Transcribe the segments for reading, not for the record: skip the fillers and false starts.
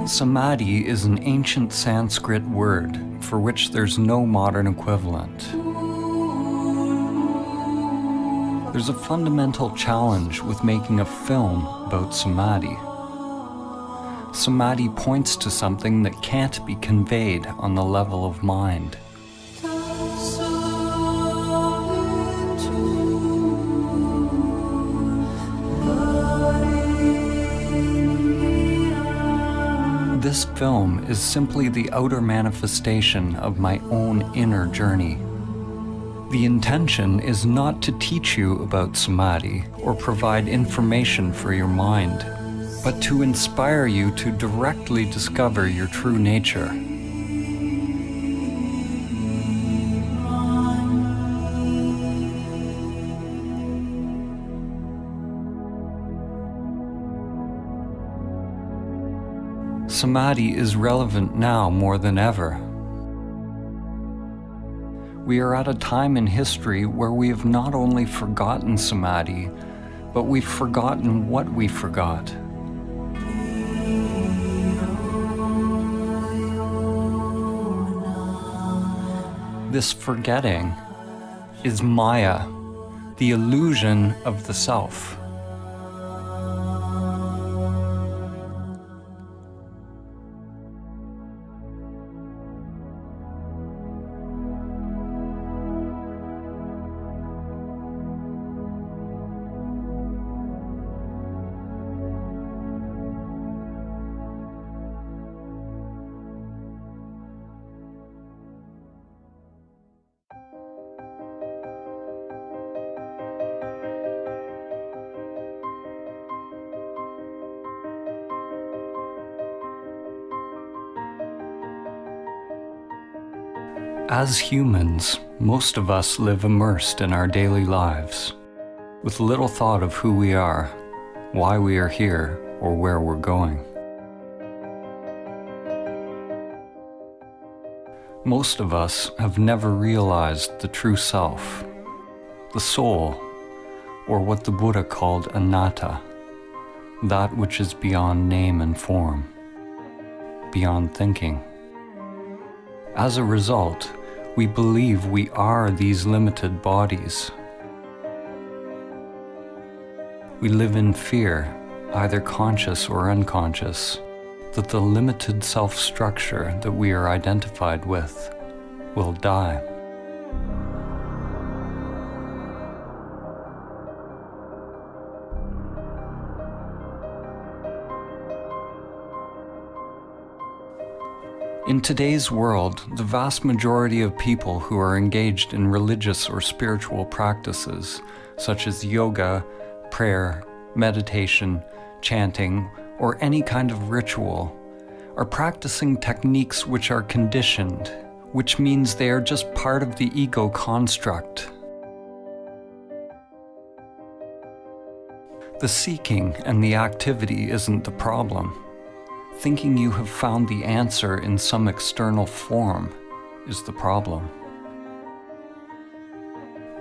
Samadhi is an ancient Sanskrit word for which there's no modern equivalent. There's a fundamental challenge with making a film about Samadhi. Samadhi points to something that can't be conveyed on the level of mind. This film is simply the outer manifestation of my own inner journey. The intention is not to teach you about Samadhi or provide information for your mind, but to inspire you to directly discover your true nature. Samadhi is relevant now more than ever. We are at a time in history where we have not only forgotten Samadhi, but we've forgotten what we forgot. This forgetting is Maya, the illusion of the self. As humans, most of us live immersed in our daily lives, with little thought of who we are, why we are here, or where we're going. Most of us have never realized the true self, the soul, or what the Buddha called anatta, that which is beyond name and form, beyond thinking. As a result, we believe we are these limited bodies. We live in fear, either conscious or unconscious, that the limited self-structure that we are identified with will die. In today's world, the vast majority of people who are engaged in religious or spiritual practices, such as yoga, prayer, meditation, chanting, or any kind of ritual, are practicing techniques which are conditioned, which means they are just part of the ego construct. The seeking and the activity isn't the problem. Thinking you have found the answer in some external form is the problem.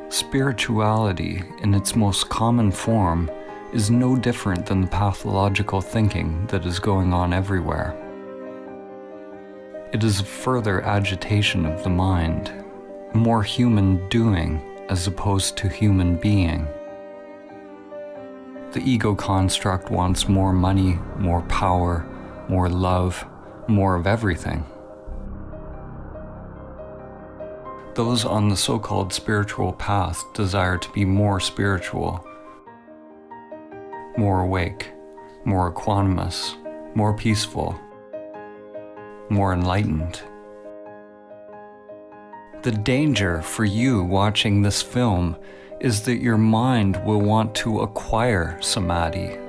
Spirituality, in its most common form, is no different than the pathological thinking that is going on everywhere. It is a further agitation of the mind, more human doing as opposed to human being. The ego construct wants more money, more power, more love, more of everything. Those on the so-called spiritual path desire to be more spiritual, more awake, more equanimous, more peaceful, more enlightened. The danger for you watching this film is that your mind will want to acquire Samadhi.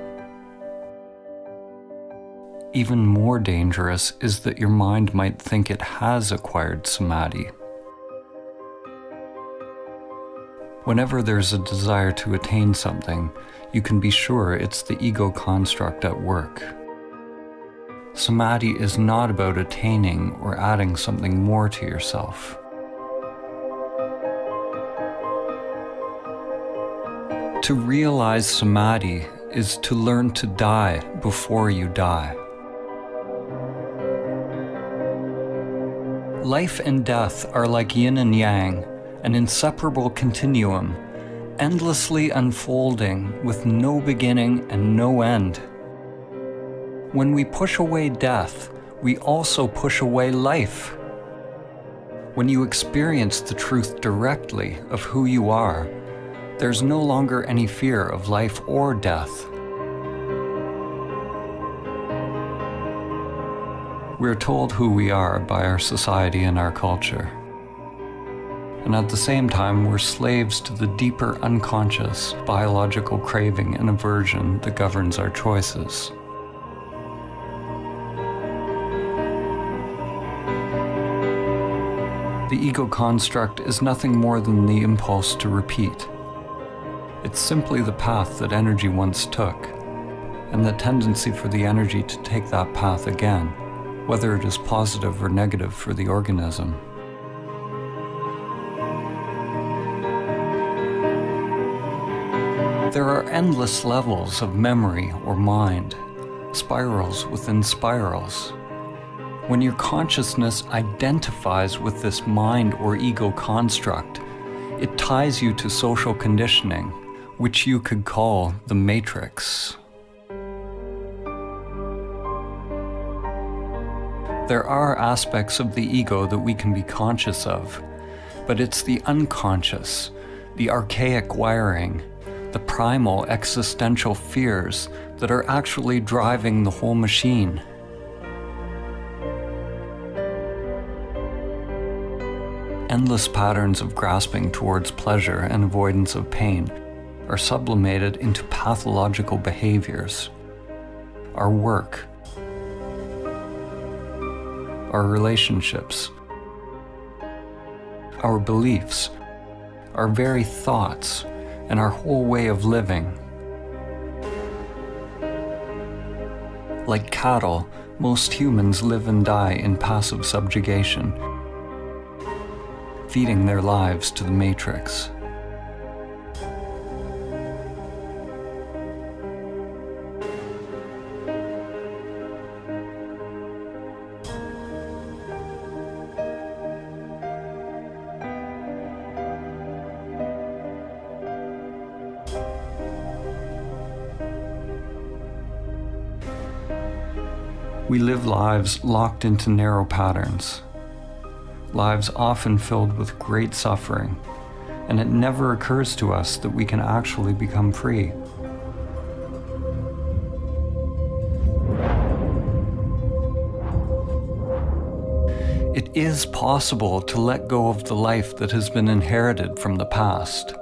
Even more dangerous is that your mind might think it has acquired Samadhi. Whenever there's a desire to attain something, you can be sure it's the ego construct at work. Samadhi is not about attaining or adding something more to yourself. To realize Samadhi is to learn to die before you die. Life and death are like yin and yang, an inseparable continuum, endlessly unfolding with no beginning and no end. When we push away death, we also push away life. When you experience the truth directly of who you are, there's no longer any fear of life or death. We're told who we are by our society and our culture. And at the same time, we're slaves to the deeper unconscious biological craving and aversion that governs our choices. The ego construct is nothing more than the impulse to repeat. It's simply the path that energy once took, and the tendency for the energy to take that path again, whether it is positive or negative for the organism. There are endless levels of memory or mind, spirals within spirals. When your consciousness identifies with this mind or ego construct, it ties you to social conditioning, which you could call the matrix. There are aspects of the ego that we can be conscious of, but it's the unconscious, the archaic wiring, the primal existential fears that are actually driving the whole machine. Endless patterns of grasping towards pleasure and avoidance of pain are sublimated into pathological behaviors. Our work, our relationships, our beliefs, our very thoughts, and our whole way of living. Like cattle, most humans live and die in passive subjugation, feeding their lives to the matrix. We live lives locked into narrow patterns, lives often filled with great suffering, and it never occurs to us that we can actually become free. It is possible to let go of the life that has been inherited from the past,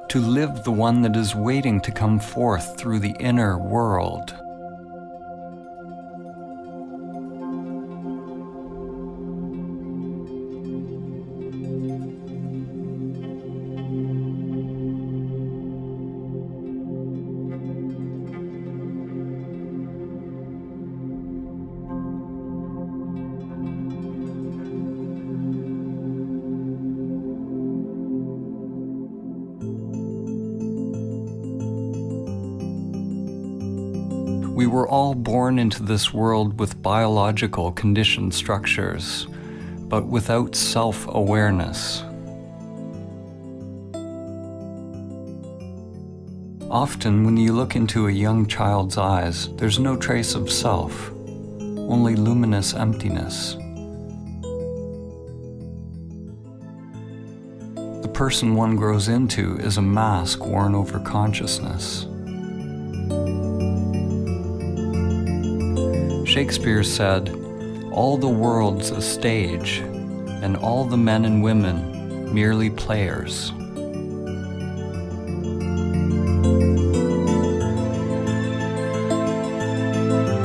to live the one that is waiting to come forth through the inner world. We were all born into this world with biological conditioned structures, but without self-awareness. Often, when you look into a young child's eyes, there's no trace of self, only luminous emptiness. The person one grows into is a mask worn over consciousness. Shakespeare said, "All the world's a stage, and all the men and women merely players."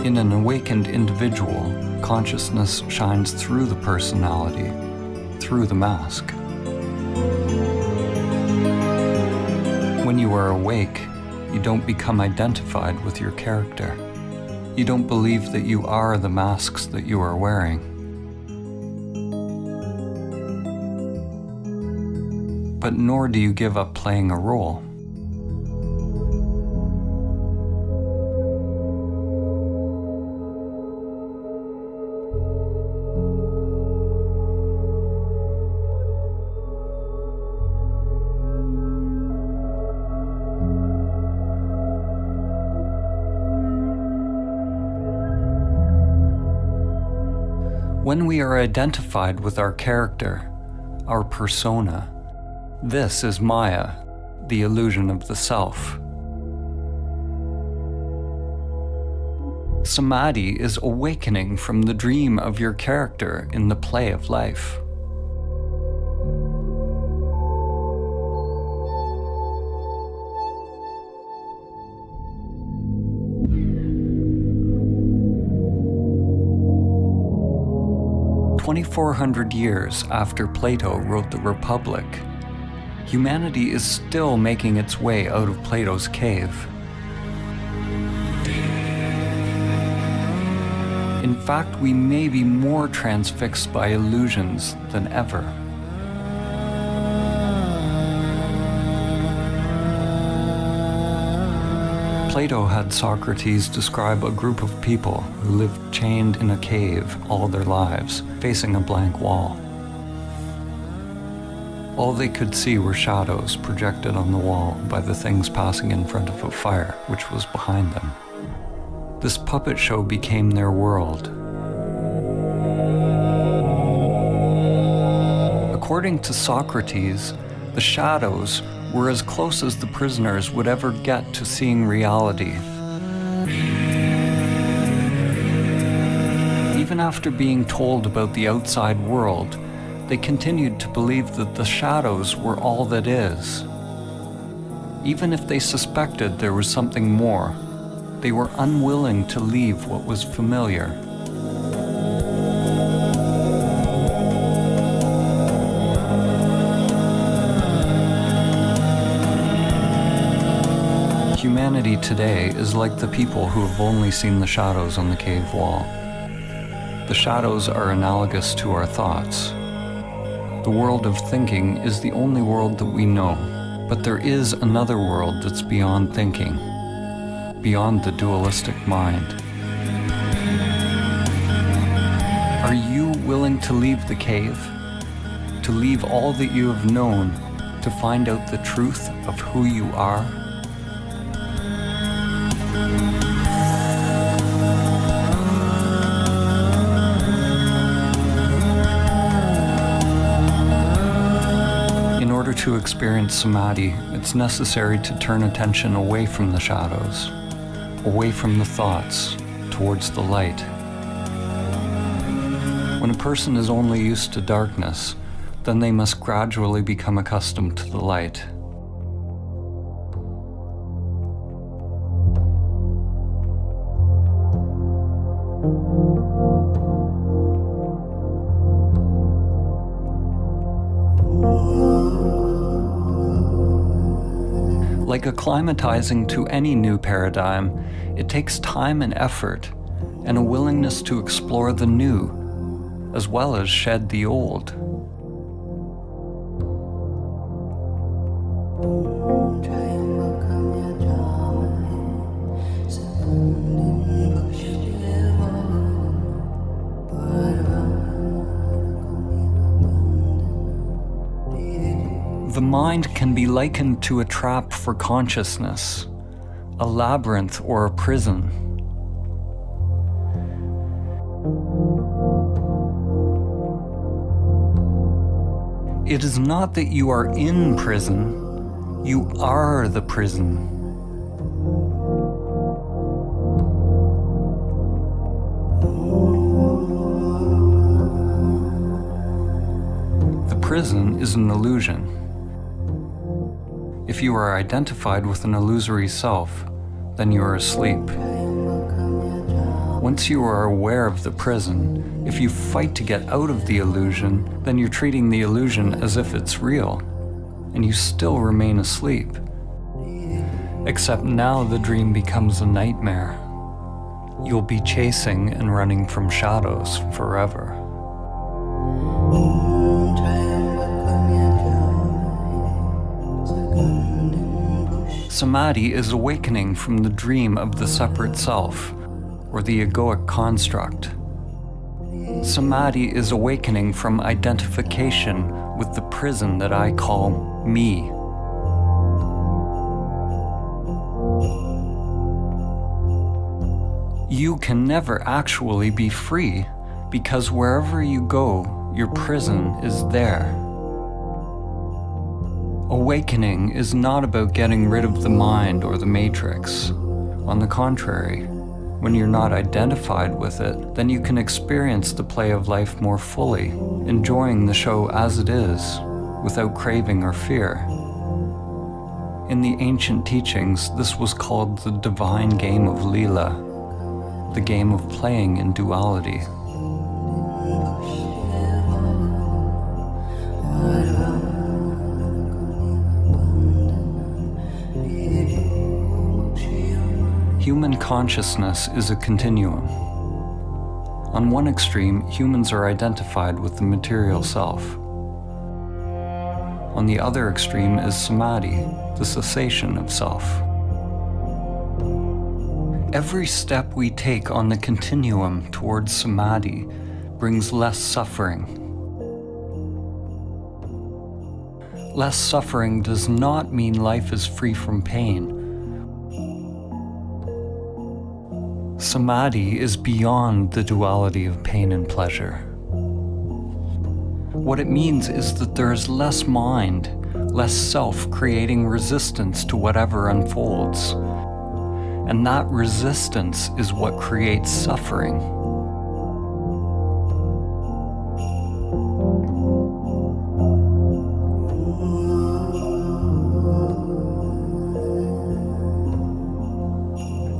In an awakened individual, consciousness shines through the personality, through the mask. When you are awake, you don't become identified with your character. You don't believe that you are the masks that you are wearing. But nor do you give up playing a role. When we are identified with our character, our persona, this is Maya, the illusion of the self. Samadhi is awakening from the dream of your character in the play of life. "2,400 years after Plato wrote the Republic, humanity is still making its way out of Plato's cave. In fact, we may be more transfixed by illusions than ever. Plato had Socrates describe a group of people who lived chained in a cave all their lives, facing a blank wall. All they could see were shadows projected on the wall by the things passing in front of a fire which was behind them. This puppet show became their world. According to Socrates, the shadows were as close as the prisoners would ever get to seeing reality. Even after being told about the outside world, they continued to believe that the shadows were all that is. Even if they suspected there was something more, they were unwilling to leave what was familiar. Humanity today is like the people who have only seen the shadows on the cave wall. The shadows are analogous to our thoughts. The world of thinking is the only world that we know, but there is another world that's beyond thinking, beyond the dualistic mind. Are you willing to leave the cave? To leave all that you have known, to find out the truth of who you are? In order to experience Samadhi, it's necessary to turn attention away from the shadows, away from the thoughts, towards the light. When a person is only used to darkness, then they must gradually become accustomed to the light. Like acclimatizing to any new paradigm, it takes time and effort, and a willingness to explore the new, as well as shed the old. The mind can be likened to a trap for consciousness, a labyrinth or a prison. It is not that you are in prison, you are the prison. The prison is an illusion. If you are identified with an illusory self, then you are asleep. Once you are aware of the prison, if you fight to get out of the illusion, then you're treating the illusion as if it's real, and you still remain asleep. Except now the dream becomes a nightmare. You'll be chasing and running from shadows forever. Samadhi is awakening from the dream of the separate self, or the egoic construct. Samadhi is awakening from identification with the prison that I call me. You can never actually be free because wherever you go, your prison is there. Awakening is not about getting rid of the mind or the matrix. On the contrary, when you're not identified with it, then you can experience the play of life more fully, enjoying the show as it is, without craving or fear. In the ancient teachings, this was called the divine game of Leela, the game of playing in duality. Human consciousness is a continuum. On one extreme, humans are identified with the material self. On the other extreme is Samadhi, the cessation of self. Every step we take on the continuum towards Samadhi brings less suffering. Less suffering does not mean life is free from pain. Samadhi is beyond the duality of pain and pleasure. What it means is that there is less mind, less self creating resistance to whatever unfolds. And that resistance is what creates suffering.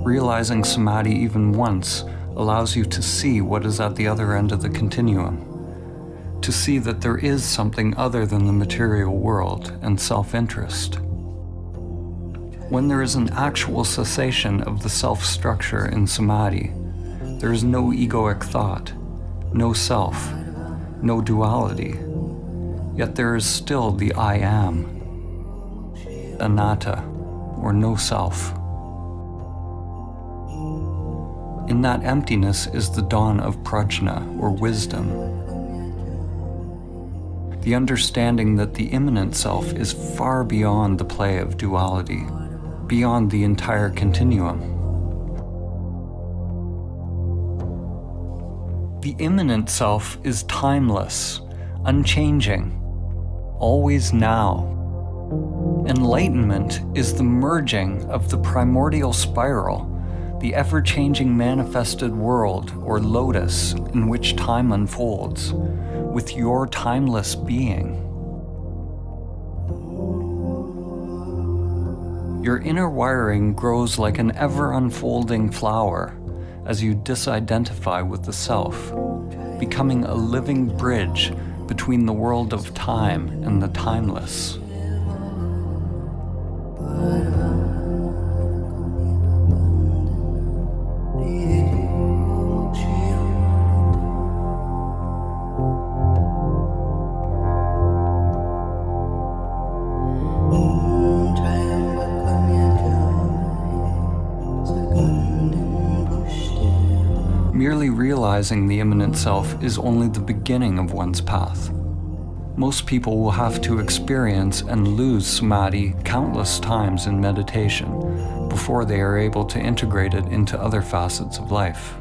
Realizing Samadhi even once allows you to see what is at the other end of the continuum, to see that there is something other than the material world and self-interest. When there is an actual cessation of the self-structure in Samadhi, there is no egoic thought, no self, no duality, yet there is still the I am, anatta, or no self. In that emptiness is the dawn of prajna, or wisdom. The understanding that the immanent self is far beyond the play of duality, beyond the entire continuum. The immanent self is timeless, unchanging, always now. Enlightenment is the merging of the primordial spiral, the ever-changing manifested world, or lotus, in which time unfolds, with your timeless being. Your inner wiring grows like an ever-unfolding flower as you disidentify with the self, becoming a living bridge between the world of time and the timeless. Merely realizing the immanent self is only the beginning of one's path. Most people will have to experience and lose Samadhi countless times in meditation before they are able to integrate it into other facets of life.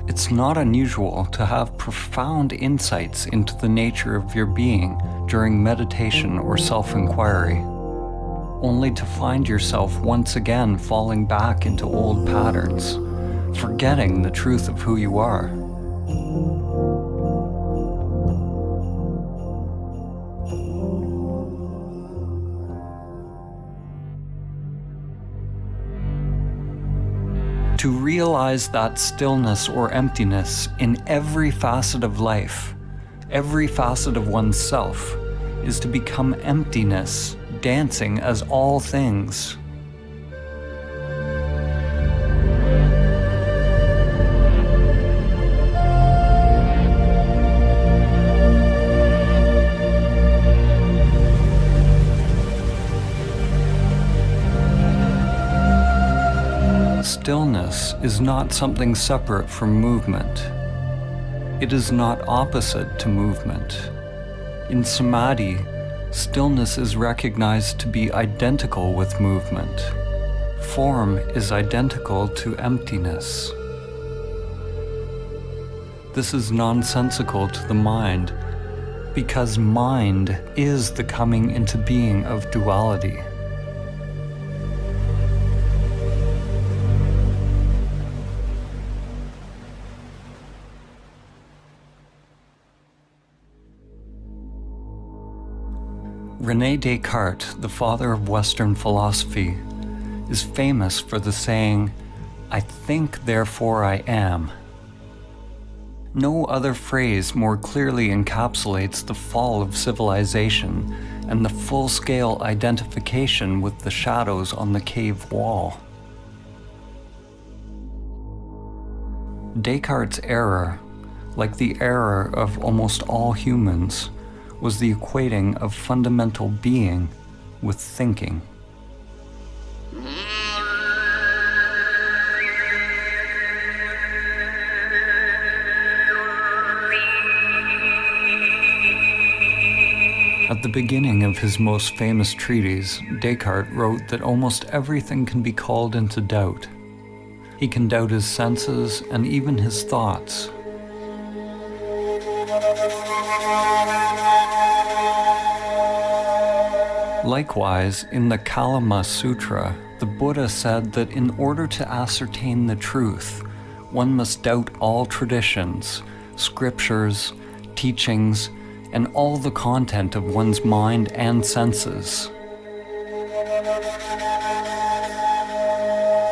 It's not unusual to have profound insights into the nature of your being during meditation or self-inquiry, only to find yourself once again falling back into old patterns, forgetting the truth of who you are. To realize that stillness or emptiness in every facet of life, every facet of oneself, is to become emptiness, dancing as all things. Stillness is not something separate from movement. It is not opposite to movement. In Samadhi, stillness is recognized to be identical with movement. Form is identical to emptiness. This is nonsensical to the mind, because mind is the coming into being of duality. René Descartes, the father of Western philosophy, is famous for the saying, "I think, therefore I am." No other phrase more clearly encapsulates the fall of civilization and the full-scale identification with the shadows on the cave wall. Descartes' error, like the error of almost all humans, was the equating of fundamental being with thinking. At the beginning of his most famous treatise, Descartes wrote that almost everything can be called into doubt. He can doubt his senses and even his thoughts. Likewise, in the Kalama Sutra, the Buddha said that in order to ascertain the truth, one must doubt all traditions, scriptures, teachings, and all the content of one's mind and senses.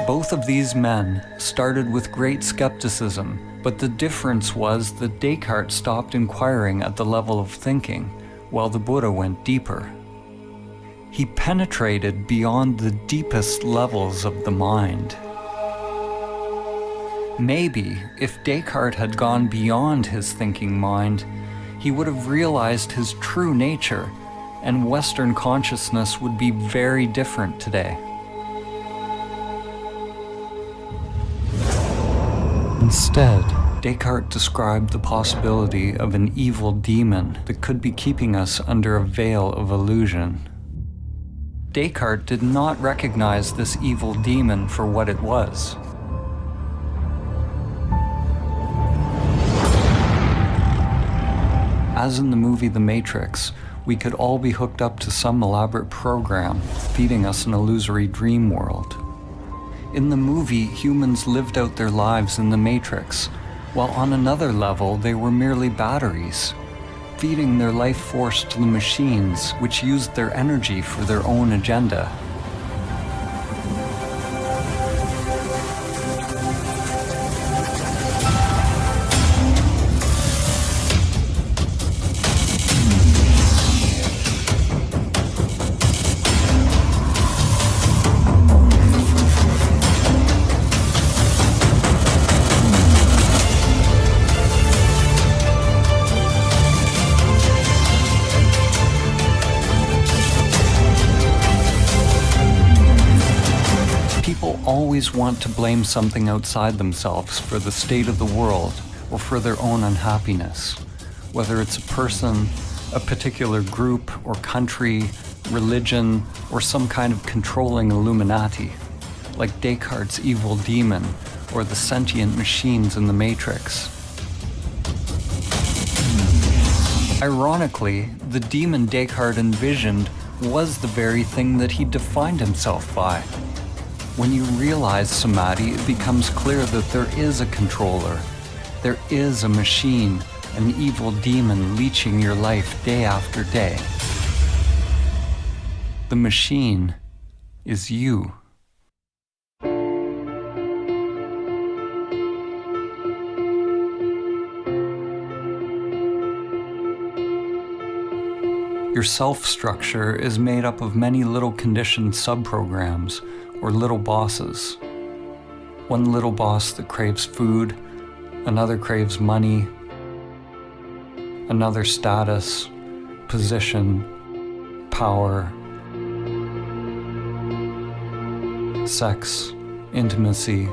Both of these men started with great skepticism, but the difference was that Descartes stopped inquiring at the level of thinking, while the Buddha went deeper. He penetrated beyond the deepest levels of the mind. Maybe if Descartes had gone beyond his thinking mind, he would have realized his true nature, and Western consciousness would be very different today. Instead, Descartes described the possibility of an evil demon that could be keeping us under a veil of illusion. Descartes did not recognize this evil demon for what it was. As in the movie The Matrix, we could all be hooked up to some elaborate program, feeding us an illusory dream world. In the movie, humans lived out their lives in the Matrix, while on another level they were merely batteries, feeding their life force to the machines, which used their energy for their own agenda. People always want to blame something outside themselves for the state of the world or for their own unhappiness, whether it's a person, a particular group or country, religion, or some kind of controlling Illuminati, like Descartes' evil demon or the sentient machines in the Matrix. Ironically, the demon Descartes envisioned was the very thing that he defined himself by. When you realize Samadhi, it becomes clear that there is a controller. There is a machine, an evil demon leeching your life day after day. The machine is you. Your self-structure is made up of many little conditioned subprograms, or little bosses. One little boss that craves food, another craves money, another status, position, power, sex, intimacy.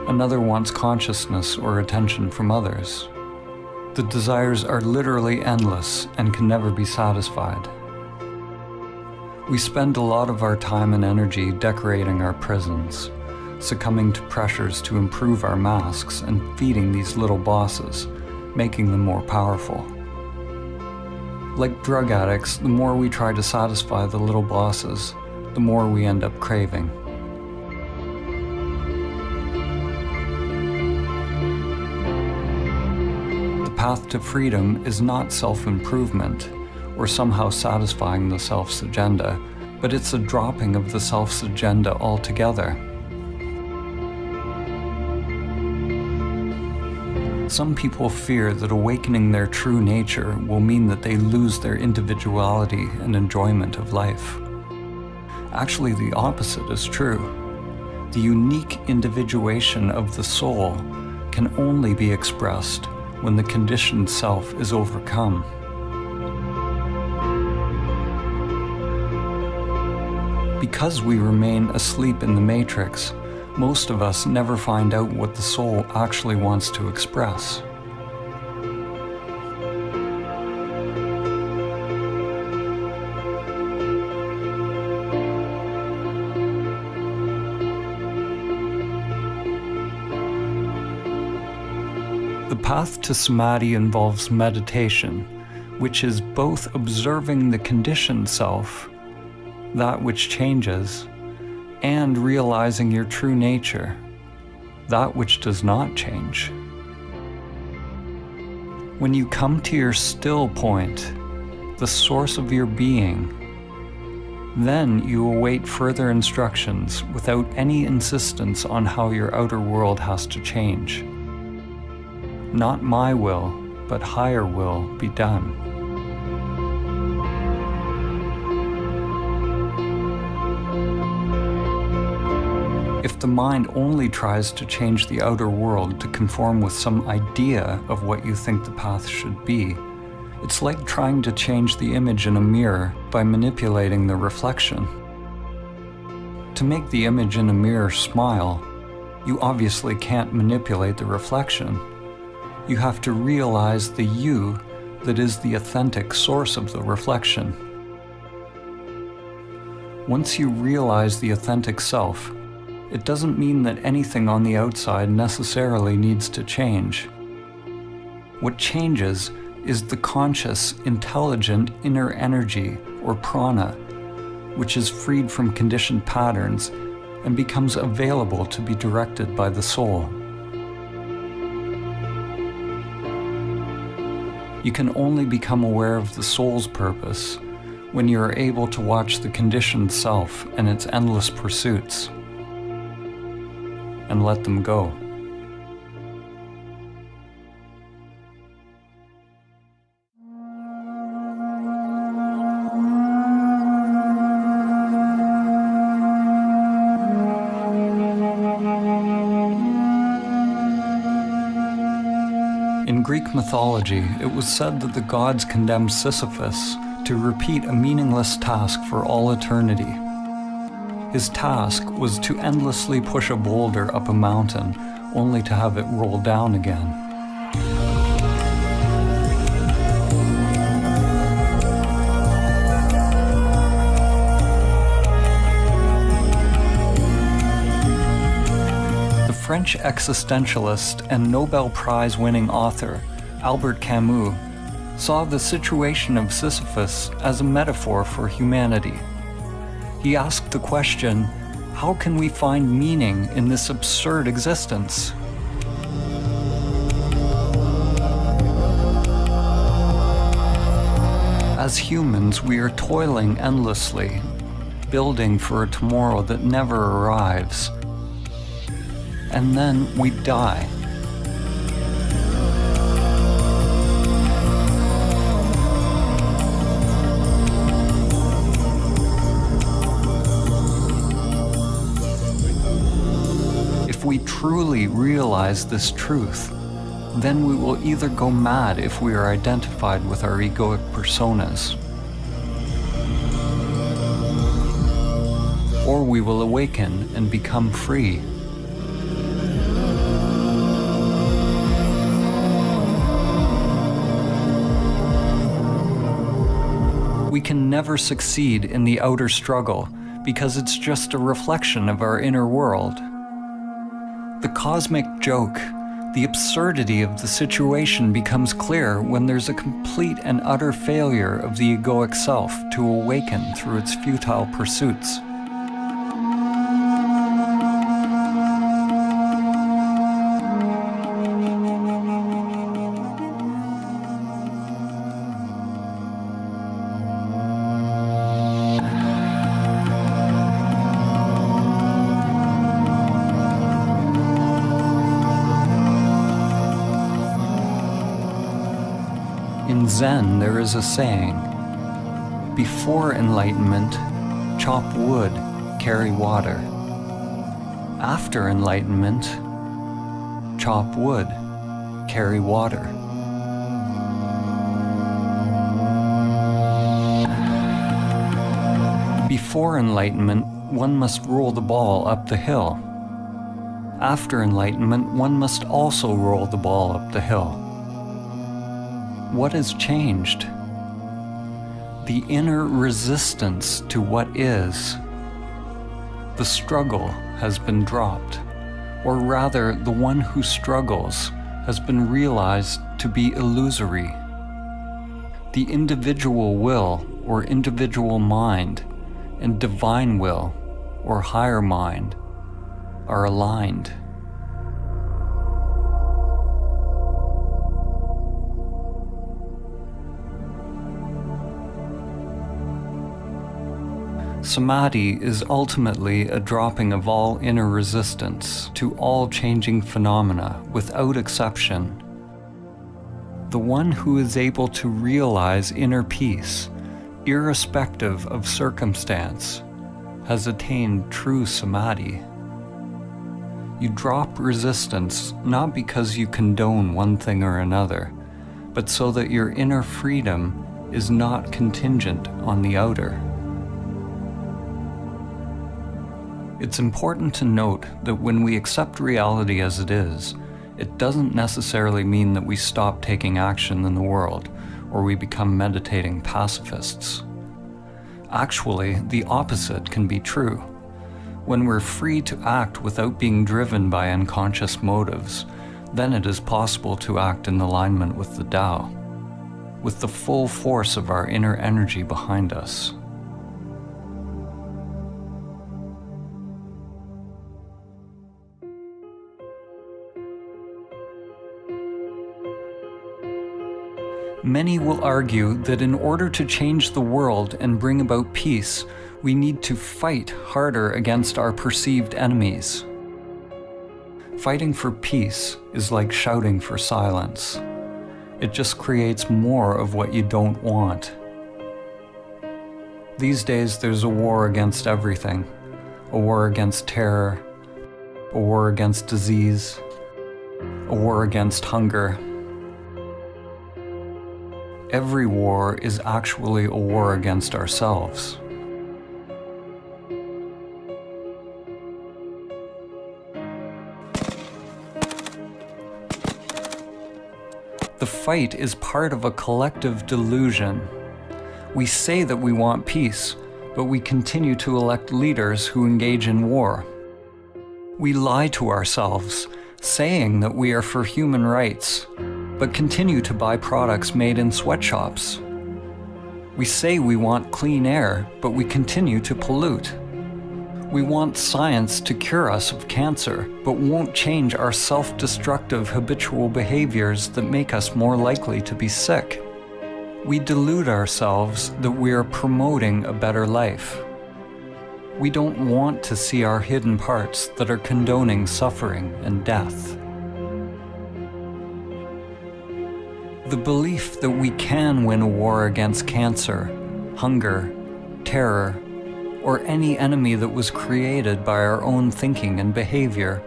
Another wants consciousness or attention from others. The desires are literally endless and can never be satisfied. We spend a lot of our time and energy decorating our prisons, succumbing to pressures to improve our masks and feeding these little bosses, making them more powerful. Like drug addicts, the more we try to satisfy the little bosses, the more we end up craving. The path to freedom is not self-improvement or somehow satisfying the self's agenda, but it's a dropping of the self's agenda altogether. Some people fear that awakening their true nature will mean that they lose their individuality and enjoyment of life. Actually, the opposite is true. The unique individuation of the soul can only be expressed when the conditioned self is overcome. Because we remain asleep in the matrix, most of us never find out what the soul actually wants to express. The path to Samadhi involves meditation, which is both observing the conditioned self, that which changes, and realizing your true nature, that which does not change. When you come to your still point, the source of your being, then you await further instructions without any insistence on how your outer world has to change. Not my will, but higher will be done. If the mind only tries to change the outer world to conform with some idea of what you think the path should be, it's like trying to change the image in a mirror by manipulating the reflection. To make the image in a mirror smile, you obviously can't manipulate the reflection. You have to realize the you that is the authentic source of the reflection. Once you realize the authentic self, it doesn't mean that anything on the outside necessarily needs to change. What changes is the conscious, intelligent inner energy, or prana, which is freed from conditioned patterns and becomes available to be directed by the soul. You can only become aware of the soul's purpose when you are able to watch the conditioned self and its endless pursuits, and let them go. In Greek mythology, it was said that the gods condemned Sisyphus to repeat a meaningless task for all eternity. His task was to endlessly push a boulder up a mountain, only to have it roll down again. The French existentialist and Nobel Prize-winning author, Albert Camus, saw the situation of Sisyphus as a metaphor for humanity. He asked the question, how can we find meaning in this absurd existence? As humans, we are toiling endlessly, building for a tomorrow that never arrives. And then we die. If we truly realize this truth, then we will either go mad if we are identified with our egoic personas, or we will awaken and become free. We can never succeed in the outer struggle because it's just a reflection of our inner world. The cosmic joke, the absurdity of the situation becomes clear when there's a complete and utter failure of the egoic self to awaken through its futile pursuits. In Zen, there is a saying, before enlightenment, chop wood, carry water. After enlightenment, chop wood, carry water. Before enlightenment, one must roll the ball up the hill. After enlightenment, one must also roll the ball up the hill. What has changed? The inner resistance to what is. The struggle has been dropped, or rather, the one who struggles has been realized to be illusory. The individual will, or individual mind, and divine will, or higher mind, are aligned. Samadhi is ultimately a dropping of all inner resistance to all changing phenomena without exception. The one who is able to realize inner peace, irrespective of circumstance, has attained true Samadhi. You drop resistance not because you condone one thing or another, but so that your inner freedom is not contingent on the outer. It's important to note that when we accept reality as it is, it doesn't necessarily mean that we stop taking action in the world or we become meditating pacifists. Actually, the opposite can be true. When we're free to act without being driven by unconscious motives, then it is possible to act in alignment with the Tao, with the full force of our inner energy behind us. Many will argue that in order to change the world and bring about peace, we need to fight harder against our perceived enemies. Fighting for peace is like shouting for silence. It just creates more of what you don't want. These days there's a war against everything. A war against terror, a war against disease, a war against hunger. Every war is actually a war against ourselves. The fight is part of a collective delusion. We say that we want peace, but we continue to elect leaders who engage in war. We lie to ourselves, saying that we are for human rights, but continue to buy products made in sweatshops. We say we want clean air, but we continue to pollute. We want science to cure us of cancer, but won't change our self-destructive habitual behaviors that make us more likely to be sick. We delude ourselves that we are promoting a better life. We don't want to see our hidden parts that are condoning suffering and death. The belief that we can win a war against cancer, hunger, terror, or any enemy that was created by our own thinking and behavior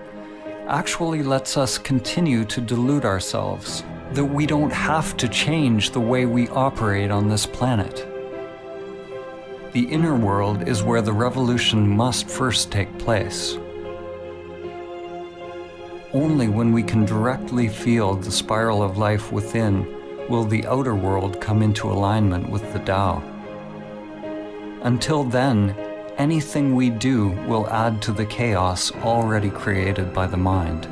actually lets us continue to delude ourselves that we don't have to change the way we operate on this planet. The inner world is where the revolution must first take place. Only when we can directly feel the spiral of life within will the outer world come into alignment with the Tao. Until then, Anything we do will add to the chaos already created by the mind.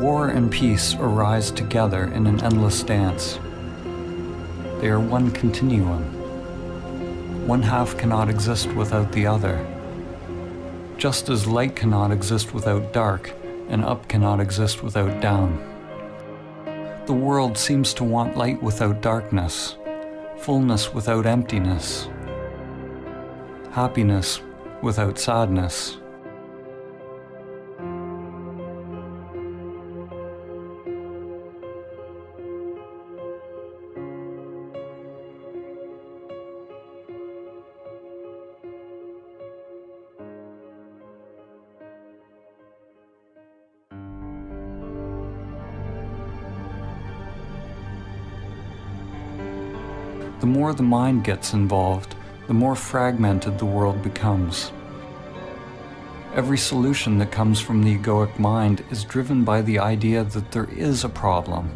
War and peace arise together in an endless dance. They are one continuum. One half cannot exist without the other. Just as light cannot exist without dark, and up cannot exist without down. The world seems to want light without darkness, fullness without emptiness, happiness without sadness. The more the mind gets involved, the more fragmented the world becomes. Every solution that comes from the egoic mind is driven by the idea that there is a problem,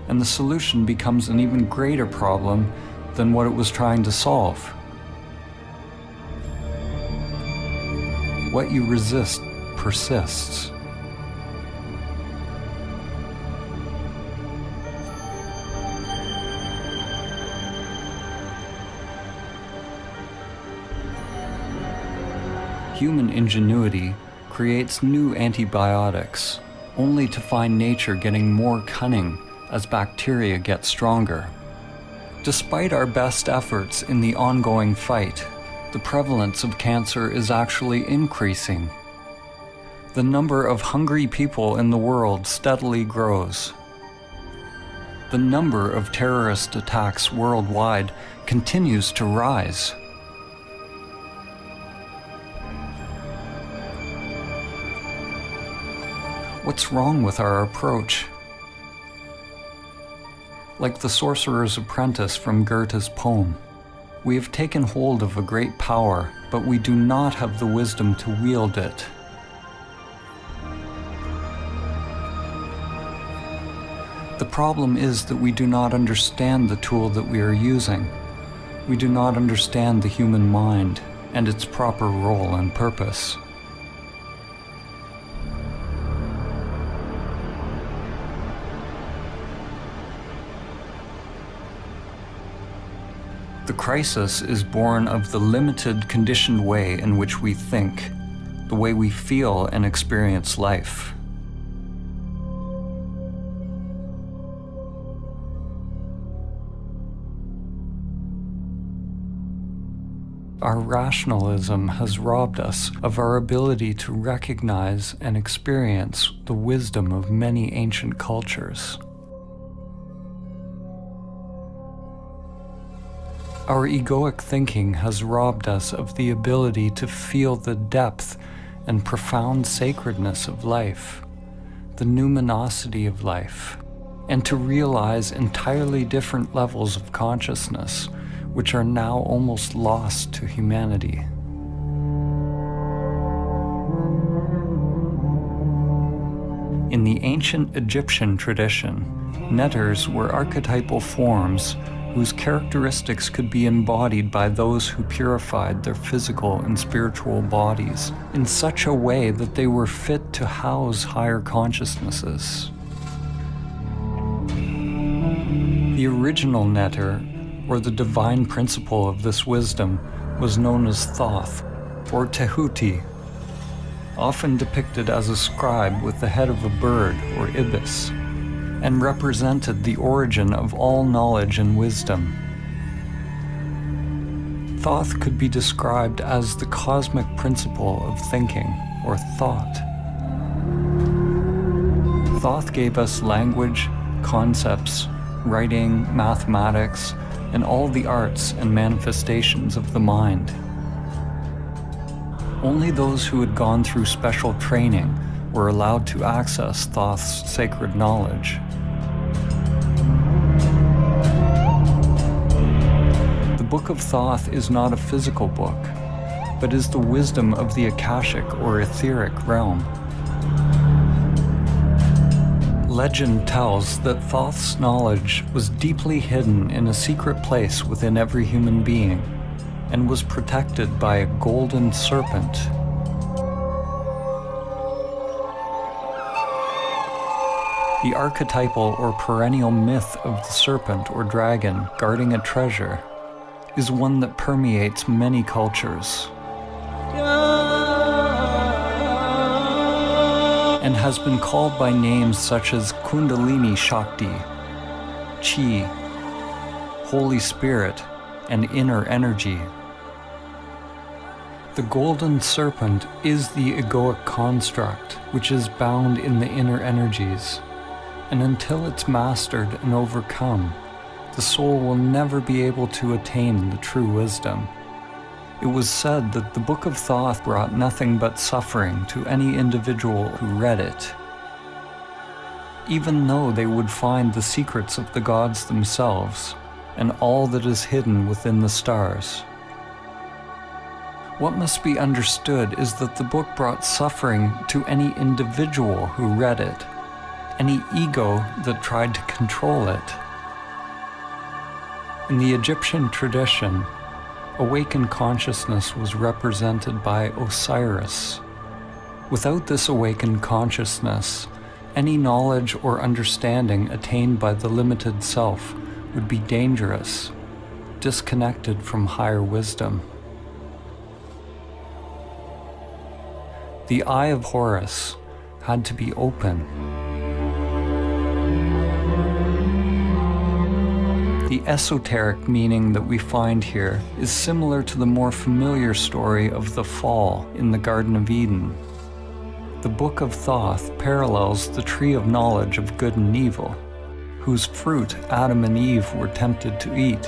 and the solution becomes an even greater problem than what it was trying to solve. What you resist persists. Human ingenuity creates new antibiotics, only to find nature getting more cunning as bacteria get stronger. Despite our best efforts in the ongoing fight, the prevalence of cancer is actually increasing. The number of hungry people in the world steadily grows. The number of terrorist attacks worldwide continues to rise. What's wrong with our approach? Like the sorcerer's apprentice from Goethe's poem, we have taken hold of a great power, but we do not have the wisdom to wield it. The problem is that we do not understand the tool that we are using. We do not understand the human mind and its proper role and purpose. The crisis is born of the limited, conditioned way in which we think, the way we feel and experience life. Our rationalism has robbed us of our ability to recognize and experience the wisdom of many ancient cultures. Our egoic thinking has robbed us of the ability to feel the depth and profound sacredness of life, the numinosity of life, and to realize entirely different levels of consciousness, which are now almost lost to humanity. In the ancient Egyptian tradition, netters were archetypal forms whose characteristics could be embodied by those who purified their physical and spiritual bodies in such a way that they were fit to house higher consciousnesses. The original netter, or the divine principle of this wisdom, was known as Thoth, or Tehuti, often depicted as a scribe with the head of a bird or ibis, and represented the origin of all knowledge and wisdom. Thoth could be described as the cosmic principle of thinking, or thought. Thoth gave us language, concepts, writing, mathematics, and all the arts and manifestations of the mind. Only those who had gone through special training were allowed to access Thoth's sacred knowledge. The Book of Thoth is not a physical book, but is the wisdom of the Akashic or etheric realm. Legend tells that Thoth's knowledge was deeply hidden in a secret place within every human being, and was protected by a golden serpent. The archetypal or perennial myth of the serpent or dragon guarding a treasure is one that permeates many cultures and has been called by names such as Kundalini Shakti, Chi, Holy Spirit, and inner energy. The golden serpent is the egoic construct, which is bound in the inner energies, and until it's mastered and overcome, the soul will never be able to attain the true wisdom. It was said that the Book of Thoth brought nothing but suffering to any individual who read it, even though they would find the secrets of the gods themselves and all that is hidden within the stars. What must be understood is that the book brought suffering to any individual who read it, any ego that tried to control it. In the Egyptian tradition, awakened consciousness was represented by Osiris. Without this awakened consciousness, any knowledge or understanding attained by the limited self would be dangerous, disconnected from higher wisdom. The eye of Horus had to be open. The esoteric meaning that we find here is similar to the more familiar story of the fall in the Garden of Eden. The Book of Thoth parallels the tree of knowledge of good and evil, whose fruit Adam and Eve were tempted to eat.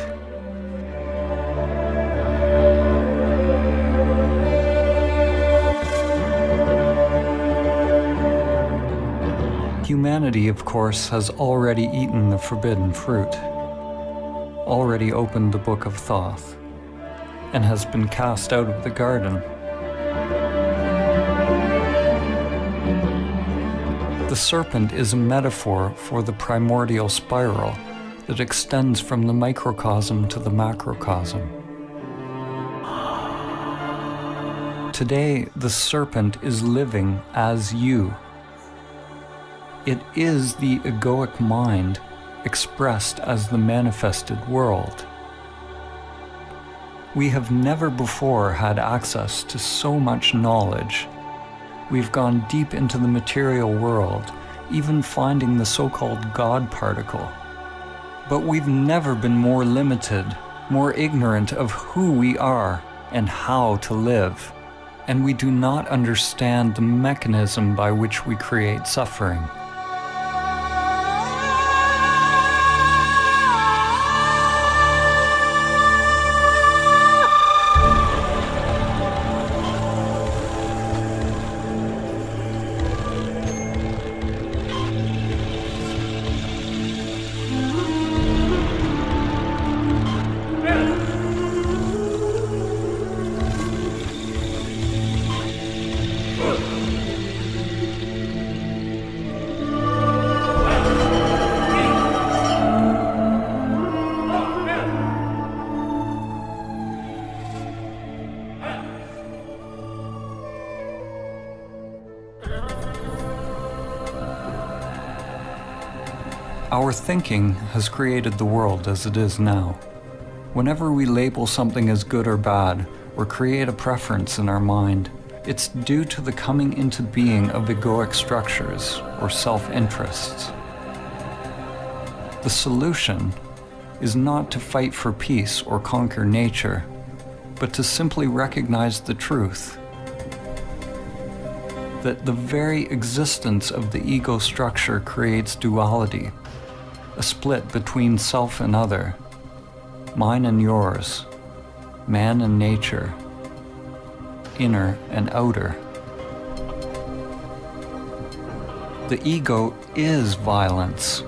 Humanity, of course, has already eaten the forbidden fruit, already opened the Book of Thoth, and has been cast out of the garden. The serpent is a metaphor for the primordial spiral that extends from the microcosm to the macrocosm. Today, the serpent is living as you. It is the egoic mind expressed as the manifested world. We have never before had access to so much knowledge. We've gone deep into the material world, even finding the so-called God particle. But we've never been more limited, more ignorant of who we are and how to live. And we do not understand the mechanism by which we create suffering. Our thinking has created the world as it is now. Whenever we label something as good or bad, or create a preference in our mind, it's due to the coming into being of egoic structures or self-interests. The solution is not to fight for peace or conquer nature, but to simply recognize the truth that the very existence of the ego structure creates duality, a split between self and other, mine and yours, man and nature, inner and outer. The ego is violence.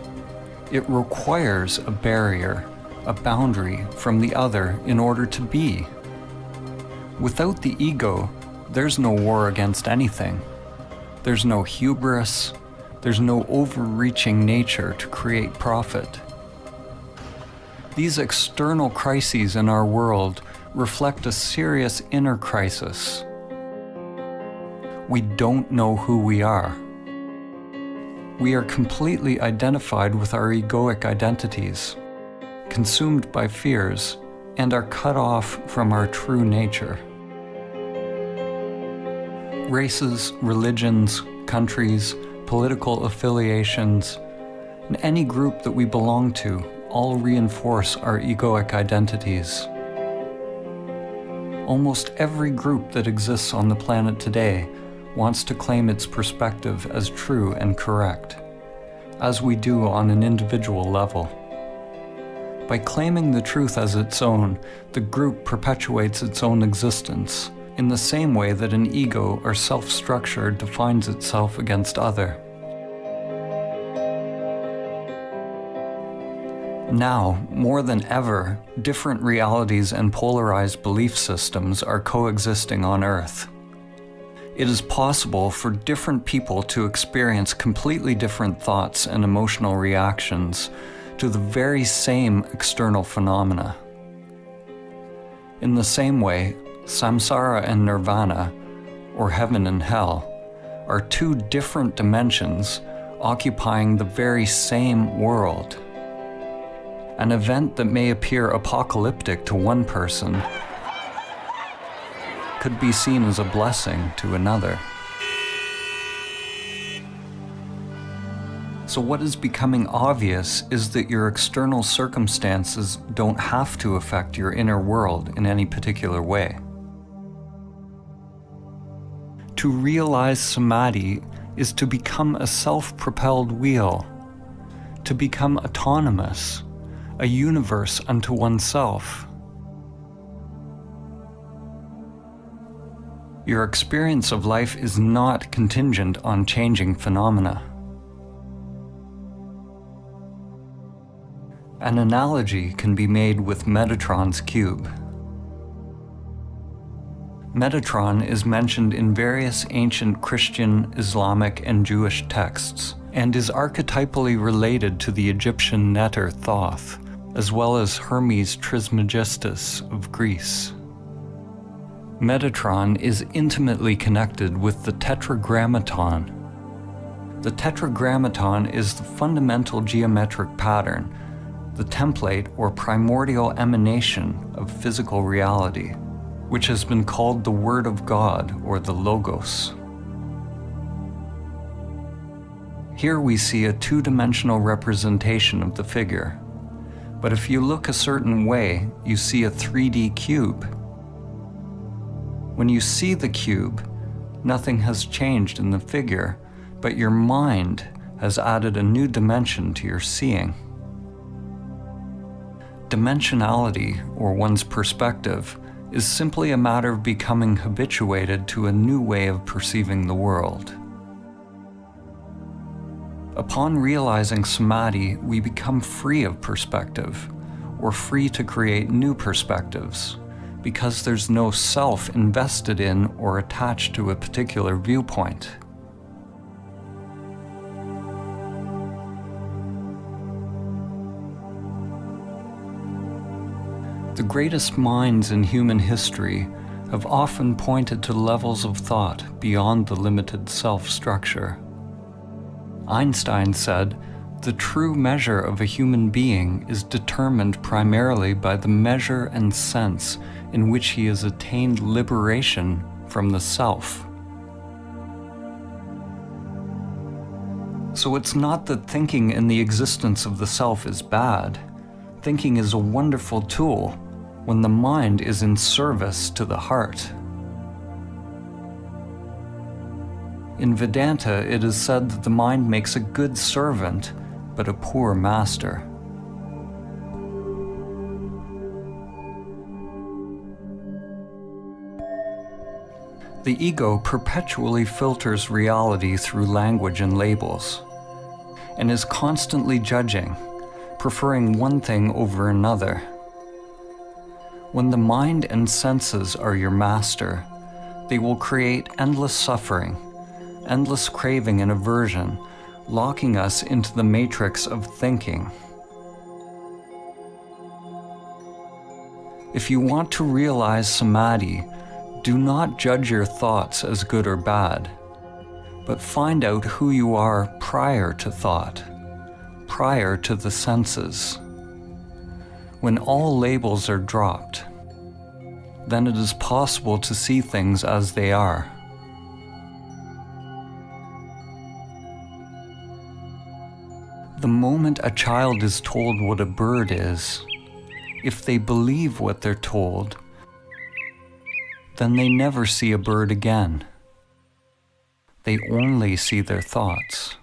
It requires a barrier, a boundary from the other in order to be. Without the ego, there's no war against anything. There's no hubris. There's no overreaching nature to create profit. These external crises in our world reflect a serious inner crisis. We don't know who we are. We are completely identified with our egoic identities, consumed by fears, and are cut off from our true nature. Races, religions, countries, political affiliations, and any group that we belong to all reinforce our egoic identities. Almost every group that exists on the planet today wants to claim its perspective as true and correct, as we do on an individual level. By claiming the truth as its own, the group perpetuates its own existence, in the same way that an ego or self-structure defines itself against other. Now, more than ever, different realities and polarized belief systems are coexisting on Earth. It is possible for different people to experience completely different thoughts and emotional reactions to the very same external phenomena. In the same way, samsara and nirvana, or heaven and hell, are two different dimensions occupying the very same world. An event that may appear apocalyptic to one person could be seen as a blessing to another. So what is becoming obvious is that your external circumstances don't have to affect your inner world in any particular way. To realize Samadhi is to become a self-propelled wheel, to become autonomous, a universe unto oneself. Your experience of life is not contingent on changing phenomena. An analogy can be made with Metatron's cube. Metatron is mentioned in various ancient Christian, Islamic, and Jewish texts, and is archetypally related to the Egyptian Neter Thoth, as well as Hermes Trismegistus of Greece. Metatron is intimately connected with the Tetragrammaton. The Tetragrammaton is the fundamental geometric pattern, the template or primordial emanation of physical reality, which has been called the Word of God or the Logos. Here we see a two-dimensional representation of the figure. But if you look a certain way, you see a 3D cube. When you see the cube, nothing has changed in the figure, but your mind has added a new dimension to your seeing. Dimensionality, or one's perspective, is simply a matter of becoming habituated to a new way of perceiving the world. Upon realizing Samadhi, we become free of perspective, or free to create new perspectives, because there's no self invested in or attached to a particular viewpoint. The greatest minds in human history have often pointed to levels of thought beyond the limited self-structure. Einstein said, "The true measure of a human being is determined primarily by the measure and sense in which he has attained liberation from the self." So it's not that thinking in the existence of the self is bad. Thinking is a wonderful tool when the mind is in service to the heart. In Vedanta, it is said that the mind makes a good servant, but a poor master. The ego perpetually filters reality through language and labels, and is constantly judging, preferring one thing over another. When the mind and senses are your master, they will create endless suffering, endless craving and aversion, locking us into the matrix of thinking. If you want to realize Samadhi, do not judge your thoughts as good or bad, but find out who you are prior to thought, prior to the senses. When all labels are dropped, then it is possible to see things as they are. The moment a child is told what a bird is, if they believe what they're told, then they never see a bird again. They only see their thoughts.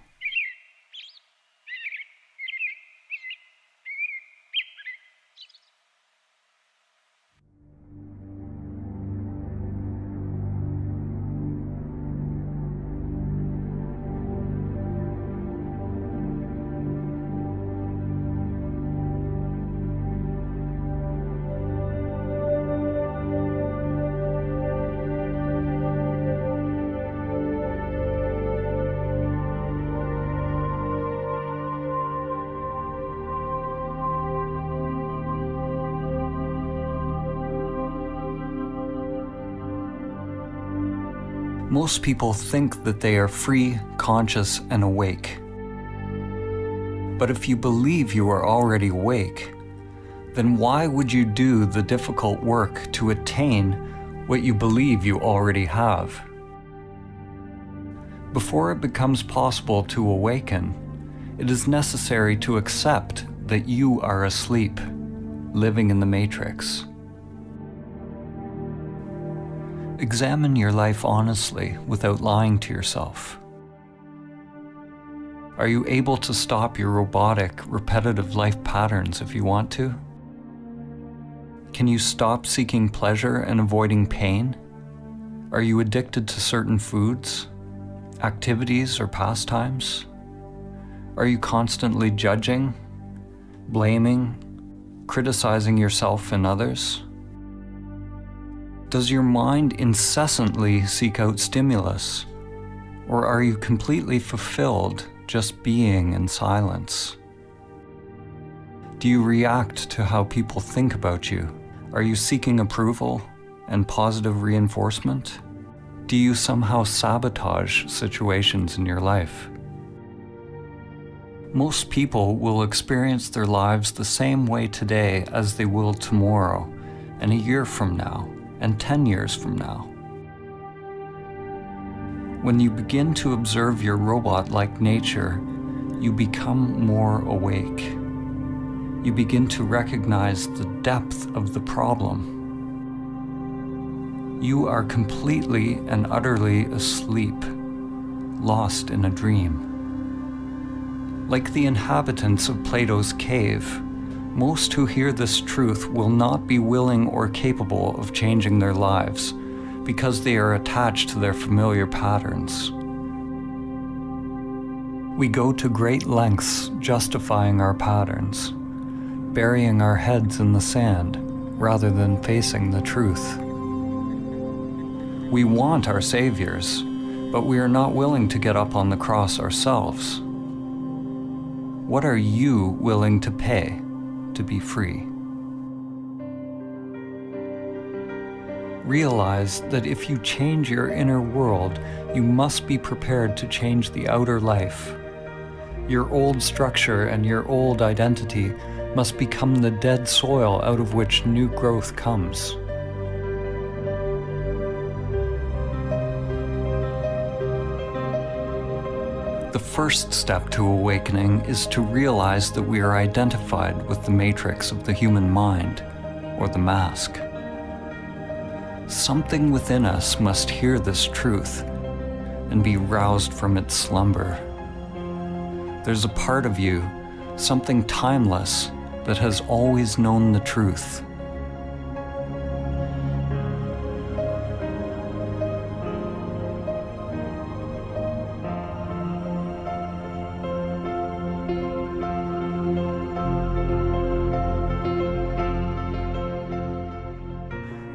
Most people think that they are free, conscious, and awake. But if you believe you are already awake, then why would you do the difficult work to attain what you believe you already have? Before it becomes possible to awaken, it is necessary to accept that you are asleep, living in the matrix. Examine your life honestly without lying to yourself. Are you able to stop your robotic, repetitive life patterns if you want to? Can you stop seeking pleasure and avoiding pain? Are you addicted to certain foods, activities, or pastimes? Are you constantly judging, blaming, criticizing yourself and others? Does your mind incessantly seek out stimulus, or are you completely fulfilled just being in silence? Do you react to how people think about you? Are you seeking approval and positive reinforcement? Do you somehow sabotage situations in your life? Most people will experience their lives the same way today as they will tomorrow, and a year from now, and 10 years from now. When you begin to observe your robot-like nature, you become more awake. You begin to recognize the depth of the problem. You are completely and utterly asleep, lost in a dream. Like the inhabitants of Plato's cave, most who hear this truth will not be willing or capable of changing their lives because they are attached to their familiar patterns. We go to great lengths justifying our patterns, burying our heads in the sand rather than facing the truth. We want our saviors, but we are not willing to get up on the cross ourselves. What are you willing to pay to be free? Realize that if you change your inner world, you must be prepared to change the outer life. Your old structure and your old identity must become the dead soil out of which new growth comes. The first step to awakening is to realize that we are identified with the matrix of the human mind, or the mask. Something within us must hear this truth and be roused from its slumber. There's a part of you, something timeless, that has always known the truth.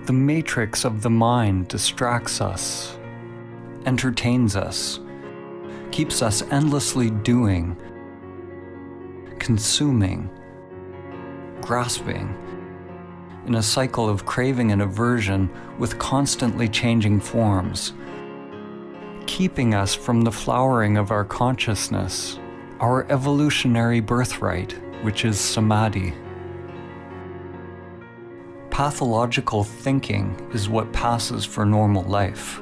The matrix of the mind distracts us, entertains us, keeps us endlessly doing, consuming, grasping, in a cycle of craving and aversion with constantly changing forms, keeping us from the flowering of our consciousness, our evolutionary birthright, which is Samadhi. Pathological thinking is what passes for normal life.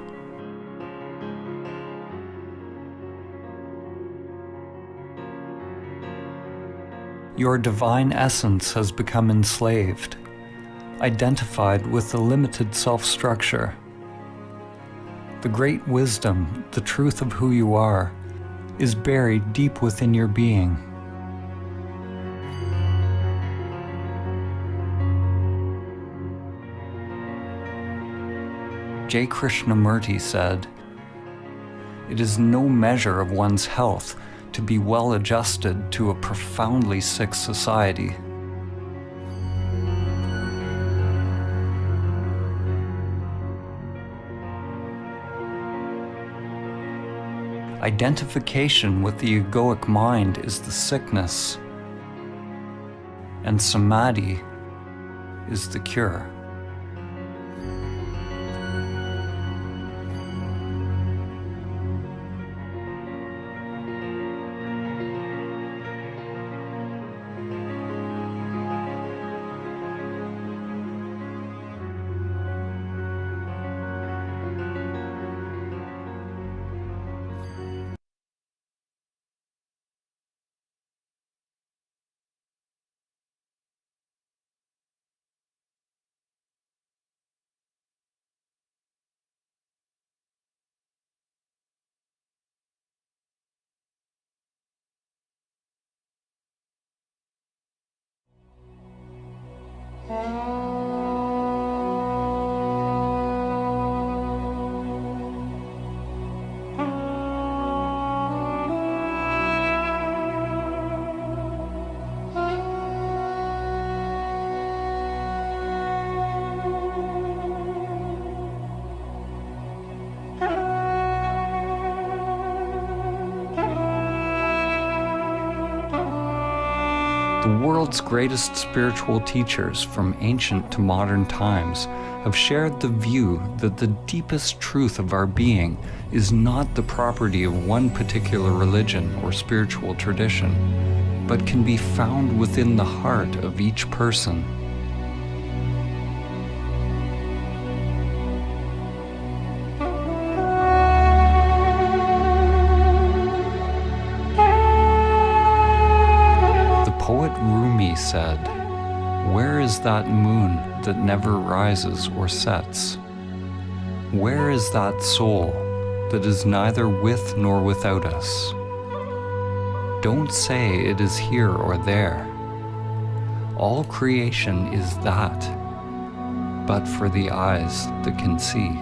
Your divine essence has become enslaved, identified with the limited self-structure. The great wisdom, the truth of who you are, is buried deep within your being. J. Krishnamurti said, "It is no measure of one's health to be well adjusted to a profoundly sick society." Identification with the egoic mind is the sickness, and Samadhi is the cure. The world's greatest spiritual teachers from ancient to modern times have shared the view that the deepest truth of our being is not the property of one particular religion or spiritual tradition, but can be found within the heart of each person. Poet Rumi said, "Where is that moon that never rises or sets? Where is that soul that is neither with nor without us? Don't say it is here or there. All creation is that, but for the eyes that can see."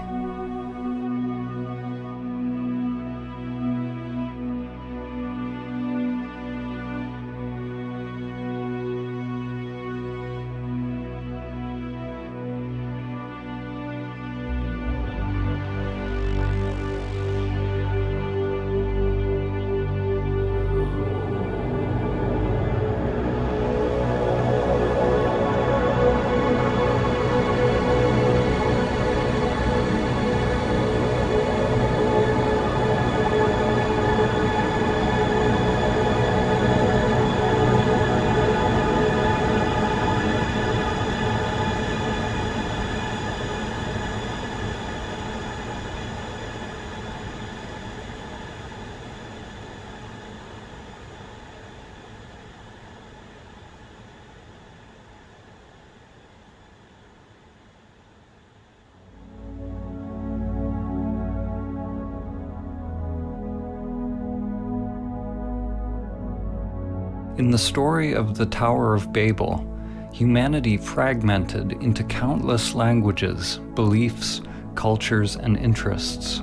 In the story of the Tower of Babel, humanity fragmented into countless languages, beliefs, cultures, and interests.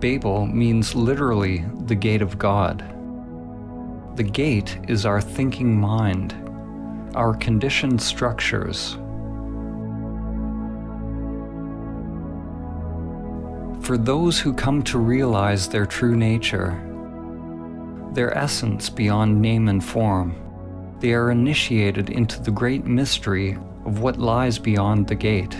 Babel means literally the gate of God. The gate is our thinking mind, our conditioned structures. For those who come to realize their true nature, their essence beyond name and form, They are initiated into the great mystery of what lies beyond the gate.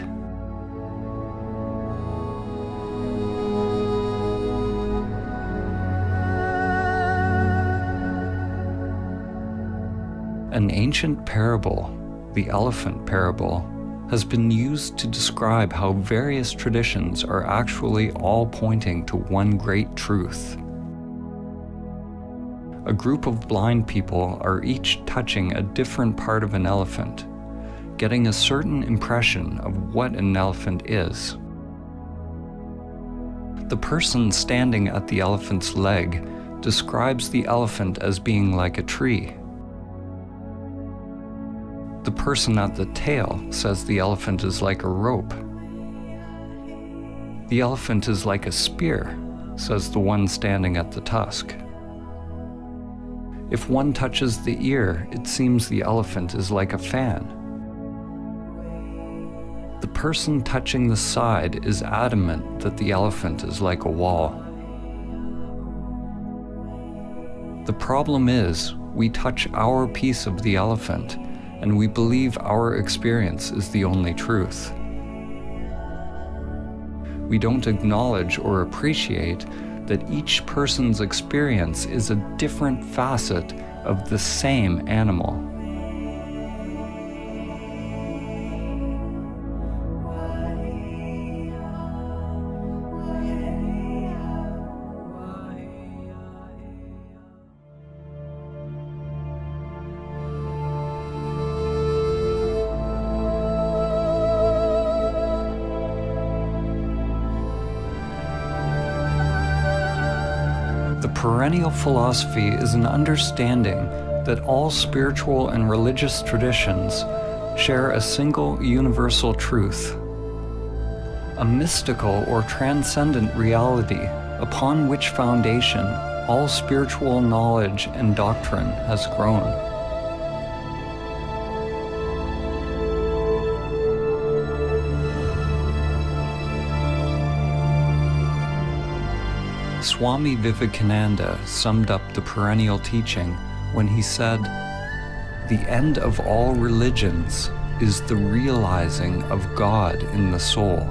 An ancient parable, the elephant parable, has been used to describe how various traditions are actually all pointing to one great truth. A group of blind people are each touching a different part of an elephant, getting a certain impression of what an elephant is. The person standing at the elephant's leg describes the elephant as being like a tree. The person at the tail says the elephant is like a rope. The elephant is like a spear, says the one standing at the tusk. If one touches the ear, it seems the elephant is like a fan. The person touching the side is adamant that the elephant is like a wall. The problem is, we touch our piece of the elephant, and we believe our experience is the only truth. We don't acknowledge or appreciate that each person's experience is a different facet of the same animal. The perennial philosophy is an understanding that all spiritual and religious traditions share a single universal truth, a mystical or transcendent reality upon which foundation all spiritual knowledge and doctrine has grown. Swami Vivekananda summed up the perennial teaching when he said, "The end of all religions is the realizing of God in the soul.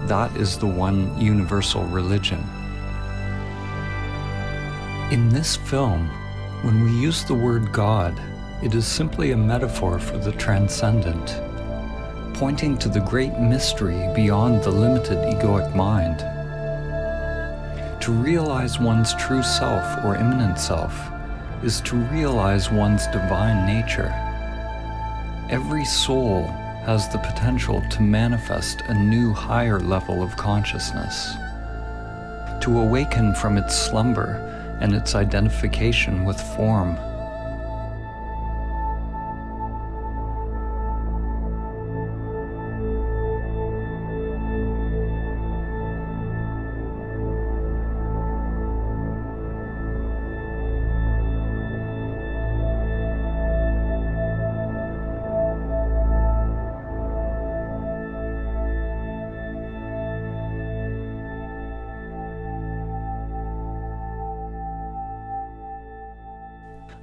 That is the one universal religion." In this film, when we use the word God, it is simply a metaphor for the transcendent, pointing to the great mystery beyond the limited egoic mind. To realize one's true self or immanent self is to realize one's divine nature. Every soul has the potential to manifest a new higher level of consciousness, to awaken from its slumber and its identification with form.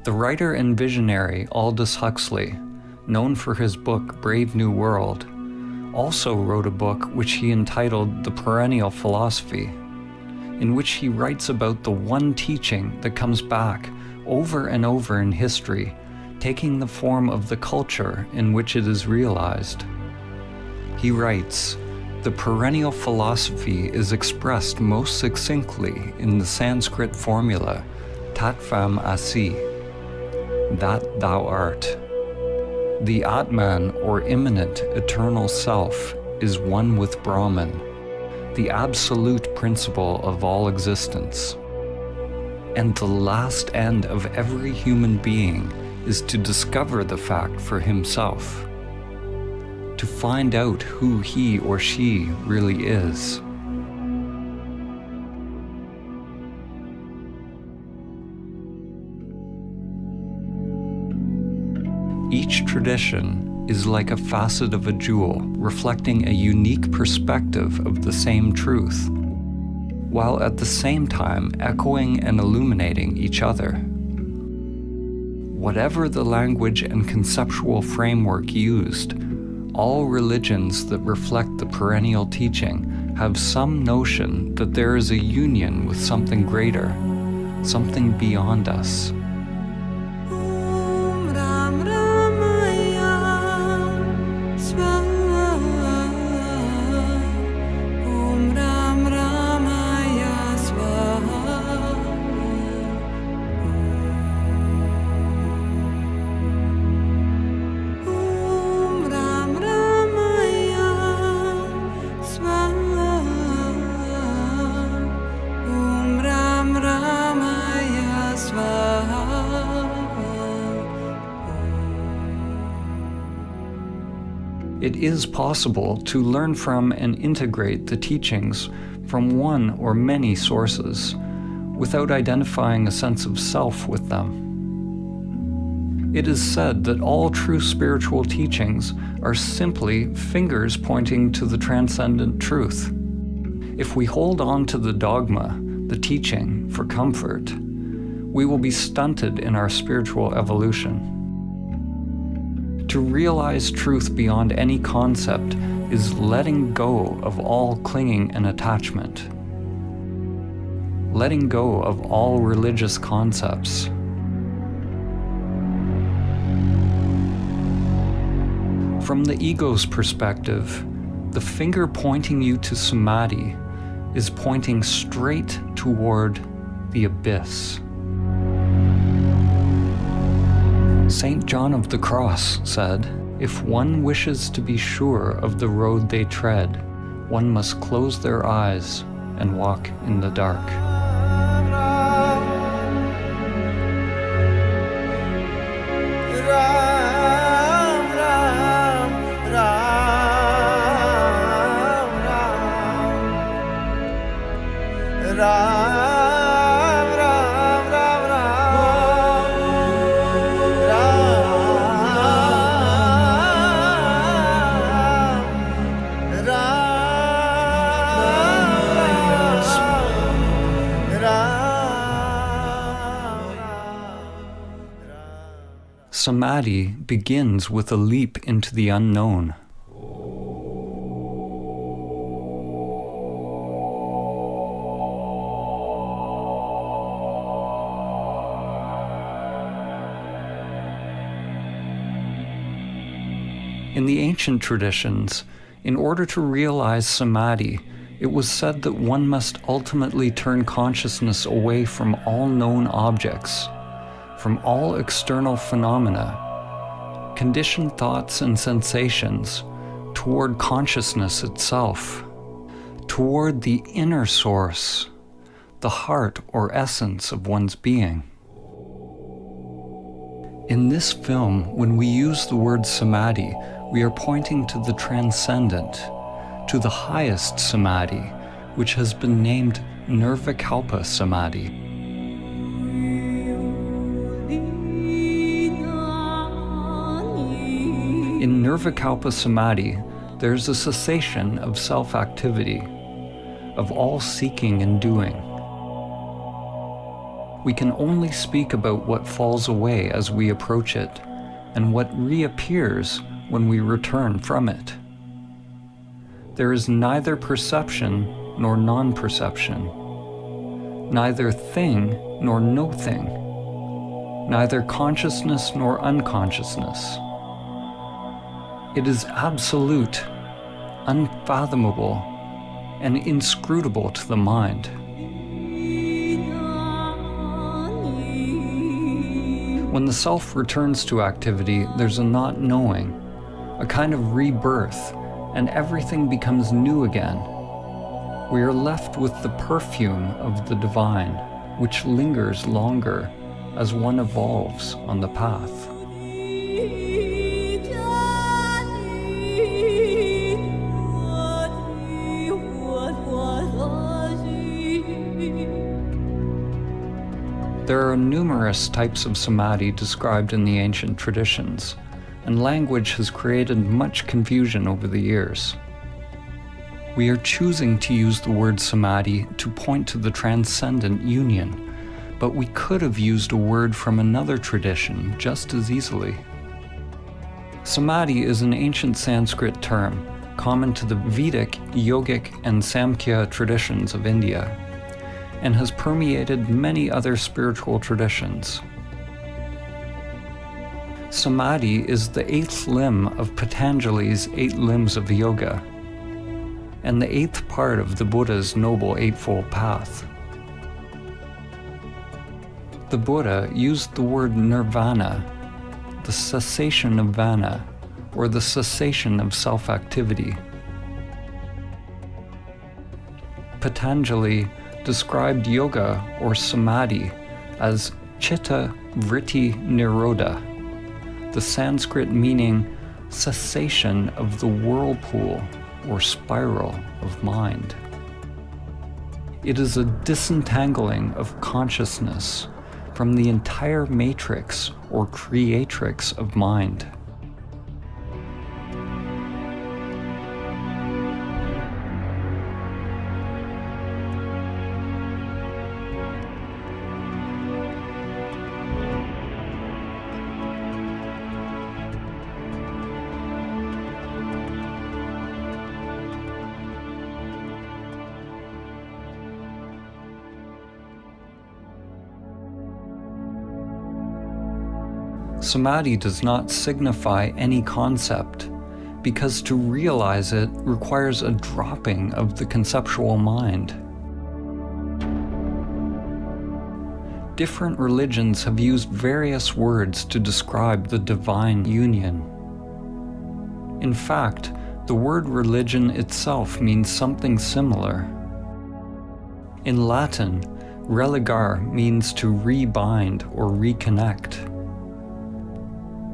The writer and visionary Aldous Huxley, known for his book Brave New World, also wrote a book which he entitled The Perennial Philosophy, in which he writes about the one teaching that comes back over and over in history, taking the form of the culture in which it is realized. He writes, "The perennial philosophy is expressed most succinctly in the Sanskrit formula, Tat Tvam Asi, that thou art. The Atman, or immanent eternal self, is one with Brahman, the absolute principle of all existence. And the last end of every human being is to discover the fact for himself, to find out who he or she really is." Each tradition is like a facet of a jewel, reflecting a unique perspective of the same truth, while at the same time echoing and illuminating each other. Whatever the language and conceptual framework used, all religions that reflect the perennial teaching have some notion that there is a union with something greater, something beyond us. It is possible to learn from and integrate the teachings from one or many sources without identifying a sense of self with them. It is said that all true spiritual teachings are simply fingers pointing to the transcendent truth. If we hold on to the dogma, the teaching, for comfort, we will be stunted in our spiritual evolution. To realize truth beyond any concept is letting go of all clinging and attachment. Letting go of all religious concepts. From the ego's perspective, the finger pointing you to Samadhi is pointing straight toward the abyss. St. John of the Cross said, "If one wishes to be sure of the road they tread, one must close their eyes and walk in the dark." Samadhi begins with a leap into the unknown. In the ancient traditions, in order to realize Samadhi, it was said that one must ultimately turn consciousness away from all known objects, from all external phenomena, conditioned thoughts and sensations, toward consciousness itself, toward the inner source, the heart or essence of one's being. In this film, when we use the word Samadhi, we are pointing to the transcendent, to the highest Samadhi, which has been named Nirvikalpa Samadhi. In Nirvikalpa Samadhi, there's a cessation of self-activity, of all seeking and doing. We can only speak about what falls away as we approach it, and what reappears when we return from it. There is neither perception nor non-perception, neither thing nor no thing, neither consciousness nor unconsciousness. It is absolute, unfathomable, and inscrutable to the mind. When the self returns to activity, there's a not knowing, a kind of rebirth, and everything becomes new again. We are left with the perfume of the divine, which lingers longer as one evolves on the path. There are numerous types of samadhi described in the ancient traditions, and language has created much confusion over the years. We are choosing to use the word samadhi to point to the transcendent union, but we could have used a word from another tradition just as easily. Samadhi is an ancient Sanskrit term common to the Vedic, Yogic, and Samkhya traditions of India, and has permeated many other spiritual traditions. Samadhi is the 8th limb of Patanjali's 8 limbs of yoga, and the 8th part of the Buddha's Noble Eightfold Path. The Buddha used the word nirvana, the cessation of vana, or the cessation of self-activity. Patanjali described yoga or samadhi as chitta vritti nirodha, the Sanskrit meaning cessation of the whirlpool or spiral of mind. It is a disentangling of consciousness from the entire matrix or creatrix of mind. Samadhi does not signify any concept, because to realize it requires a dropping of the conceptual mind. Different religions have used various words to describe the divine union. In fact, the word religion itself means something similar. In Latin, religare means to rebind or reconnect.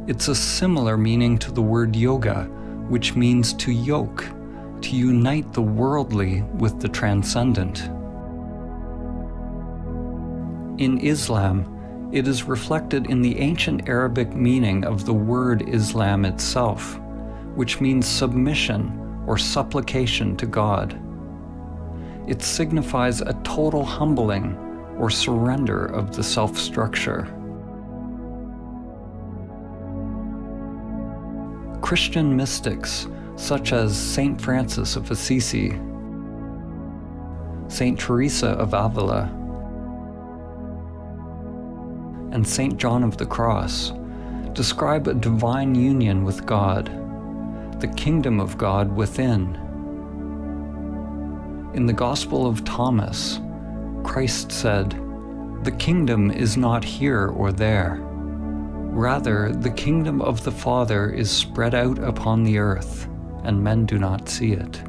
It's a similar meaning to the word yoga, which means to yoke, to unite the worldly with the transcendent. In Islam, it is reflected in the ancient Arabic meaning of the word Islam itself, which means submission or supplication to God. It signifies a total humbling or surrender of the self-structure. Christian mystics, such as Saint Francis of Assisi, Saint Teresa of Avila, and Saint John of the Cross, describe a divine union with God, the kingdom of God within. In the Gospel of Thomas, Christ said, "The kingdom is not here or there. Rather, the kingdom of the Father is spread out upon the earth, and men do not see it."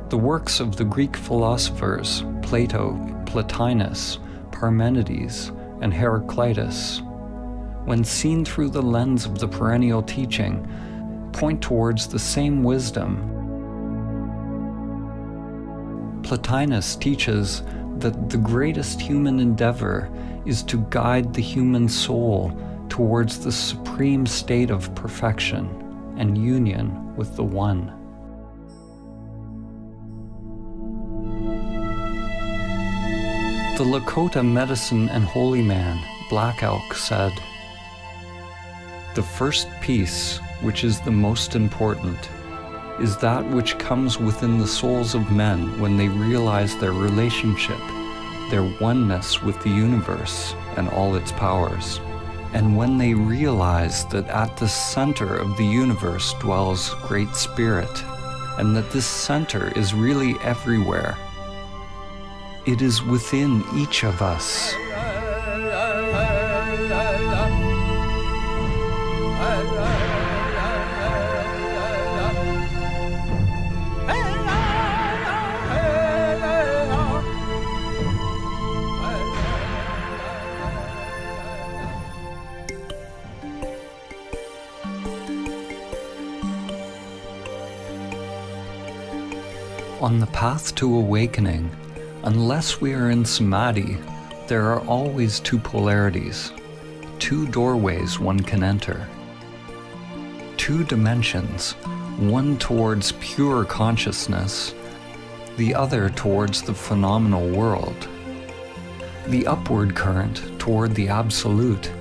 The works of the Greek philosophers Plato, Plotinus, Parmenides, and Heraclitus, when seen through the lens of the perennial teaching, point towards the same wisdom. Plotinus teaches that the greatest human endeavor is to guide the human soul towards the supreme state of perfection and union with the One. The Lakota medicine and holy man, Black Elk, said, "The first peace, which is the most important, is that which comes within the souls of men when they realize their relationship, their oneness with the universe and all its powers, and when they realize that at the center of the universe dwells Great Spirit, and that this center is really everywhere. It is within each of us." On the path to awakening, unless we are in Samadhi, there are always two polarities, two doorways one can enter. Two dimensions, one towards pure consciousness, the other towards the phenomenal world, the upward current toward the absolute,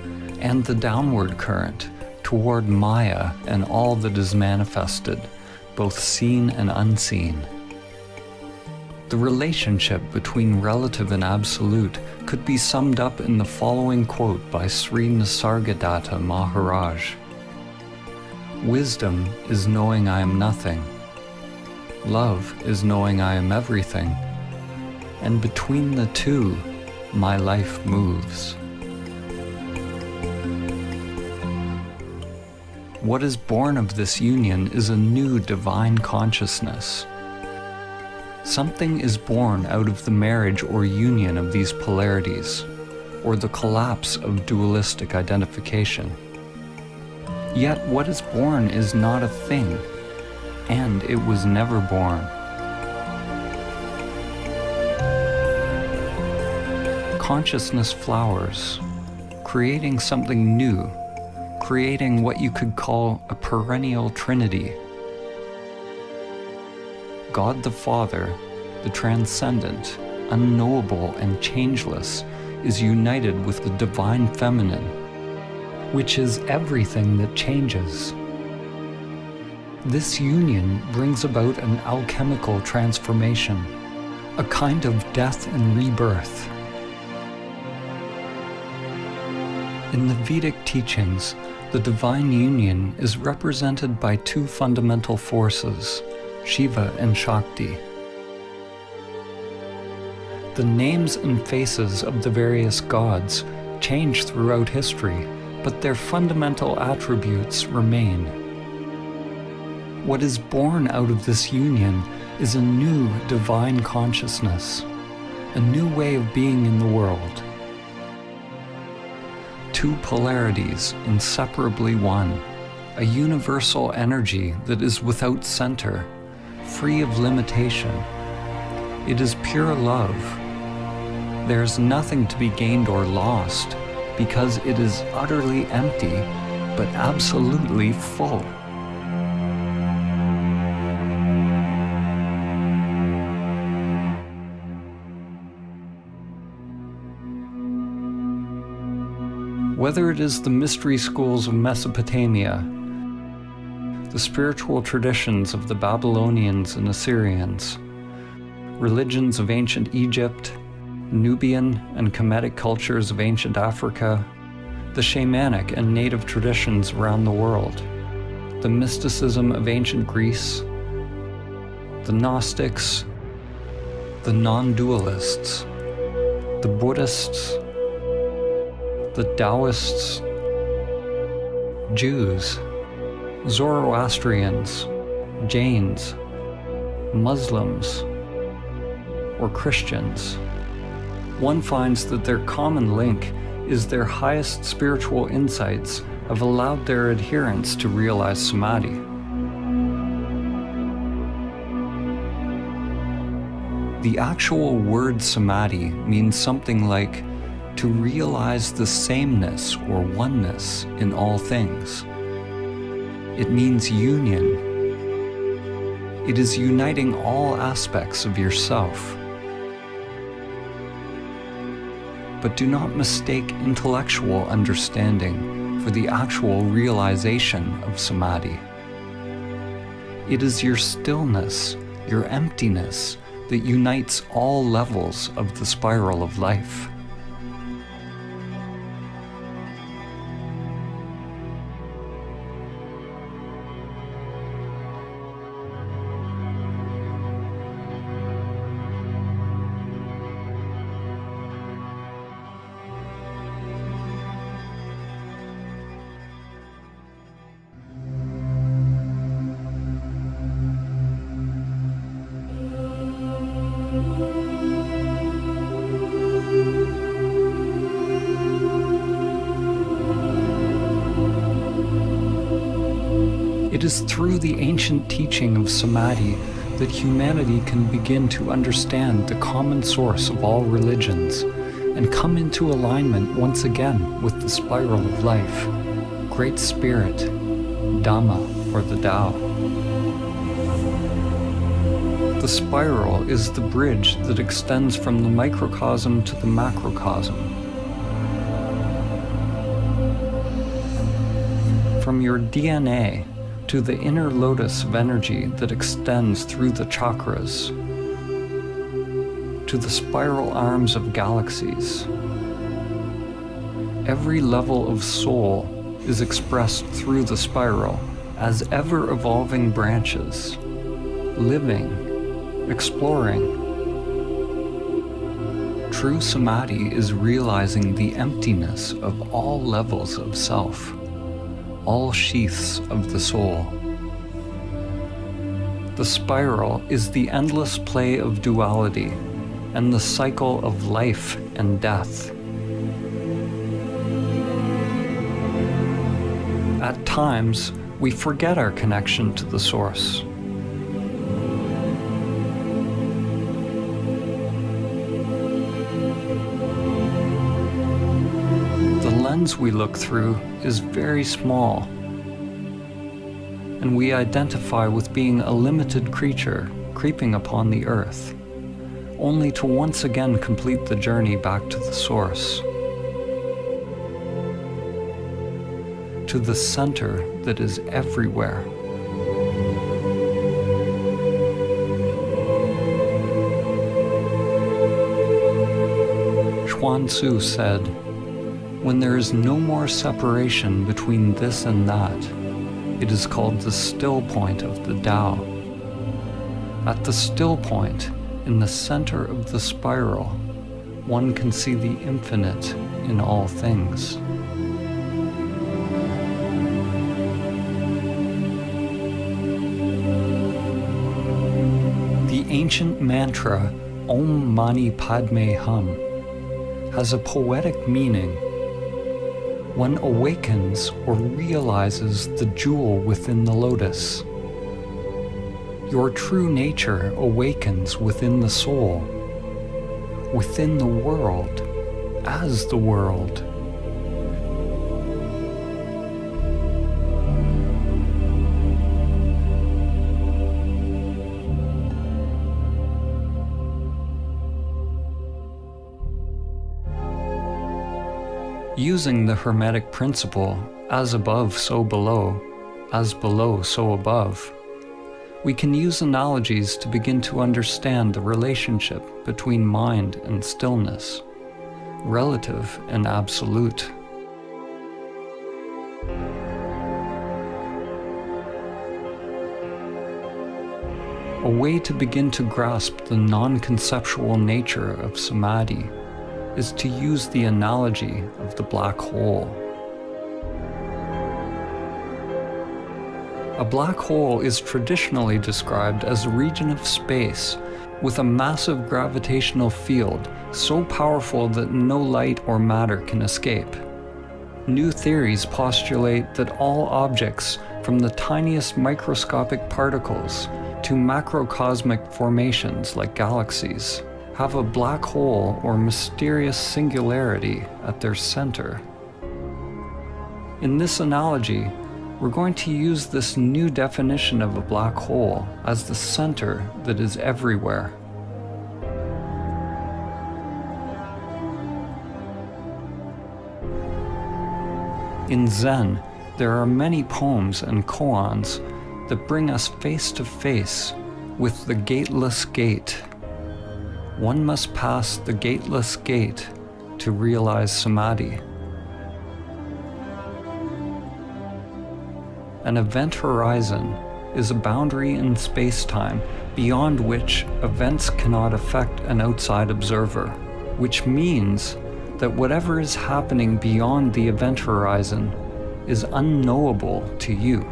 and the downward current toward Maya and all that is manifested, both seen and unseen. The relationship between relative and absolute could be summed up in the following quote by Sri Nisargadatta Maharaj. Wisdom is knowing I am nothing. Love is knowing I am everything. And between the two, my life moves. What is born of this union is a new divine consciousness. Something is born out of the marriage or union of these polarities, or the collapse of dualistic identification. Yet what is born is not a thing, and it was never born. Consciousness flowers, creating something new, creating what you could call a perennial trinity. God the Father, the transcendent, unknowable and changeless, is united with the divine feminine, which is everything that changes. This union brings about an alchemical transformation, a kind of death and rebirth. In the Vedic teachings, the divine union is represented by two fundamental forces, Shiva and Shakti. The names and faces of the various gods change throughout history, but their fundamental attributes remain. What is born out of this union is a new divine consciousness, a new way of being in the world. Two polarities inseparably one, a universal energy that is without center, free of limitation. It is pure love. There is nothing to be gained or lost, because it is utterly empty, but absolutely full. Whether it is the mystery schools of Mesopotamia, the spiritual traditions of the Babylonians and Assyrians, religions of ancient Egypt, Nubian and Kemetic cultures of ancient Africa, the shamanic and native traditions around the world, the mysticism of ancient Greece, the Gnostics, the non-dualists, the Buddhists, the Taoists, Jews, Zoroastrians, Jains, Muslims, or Christians, one finds that their common link is their highest spiritual insights have allowed their adherents to realize Samadhi. The actual word Samadhi means something like to realize the sameness or oneness in all things. It means union. It is uniting all aspects of yourself. But do not mistake intellectual understanding for the actual realization of Samadhi. It is your stillness, your emptiness, that unites all levels of the spiral of life. It is through the ancient teaching of Samadhi that humanity can begin to understand the common source of all religions and come into alignment once again with the spiral of life, Great Spirit, Dhamma, or the Tao. The spiral is the bridge that extends from the microcosm to the macrocosm. From your DNA to the inner lotus of energy that extends through the chakras, to the spiral arms of galaxies. Every level of soul is expressed through the spiral as ever-evolving branches, living, exploring. True Samadhi is realizing the emptiness of all levels of self, all sheaths of the soul. The spiral is the endless play of duality and the cycle of life and death. At times, we forget our connection to the Source. The lens we look through is very small, and we identify with being a limited creature creeping upon the earth, only to once again complete the journey back to the Source, to the center that is everywhere. Chuan Tzu said, "When there is no more separation between this and that, it is called the still point of the Tao." At the still point, in the center of the spiral, one can see the infinite in all things. The ancient mantra Om Mani Padme Hum has a poetic meaning. One awakens or realizes the jewel within the lotus. Your true nature awakens within the soul, within the world, as the world. Using the Hermetic principle, as above, so below, as below, so above, we can use analogies to begin to understand the relationship between mind and stillness, relative and absolute. A way to begin to grasp the non-conceptual nature of Samadhi is to use the analogy of the black hole. A black hole is traditionally described as a region of space with a massive gravitational field so powerful that no light or matter can escape. New theories postulate that all objects, from the tiniest microscopic particles to macrocosmic formations like galaxies, have a black hole or mysterious singularity at their center. In this analogy, we're going to use this new definition of a black hole as the center that is everywhere. In Zen, there are many poems and koans that bring us face to face with the gateless gate. One must pass the gateless gate to realize Samadhi. An event horizon is a boundary in space-time beyond which events cannot affect an outside observer, which means that whatever is happening beyond the event horizon is unknowable to you.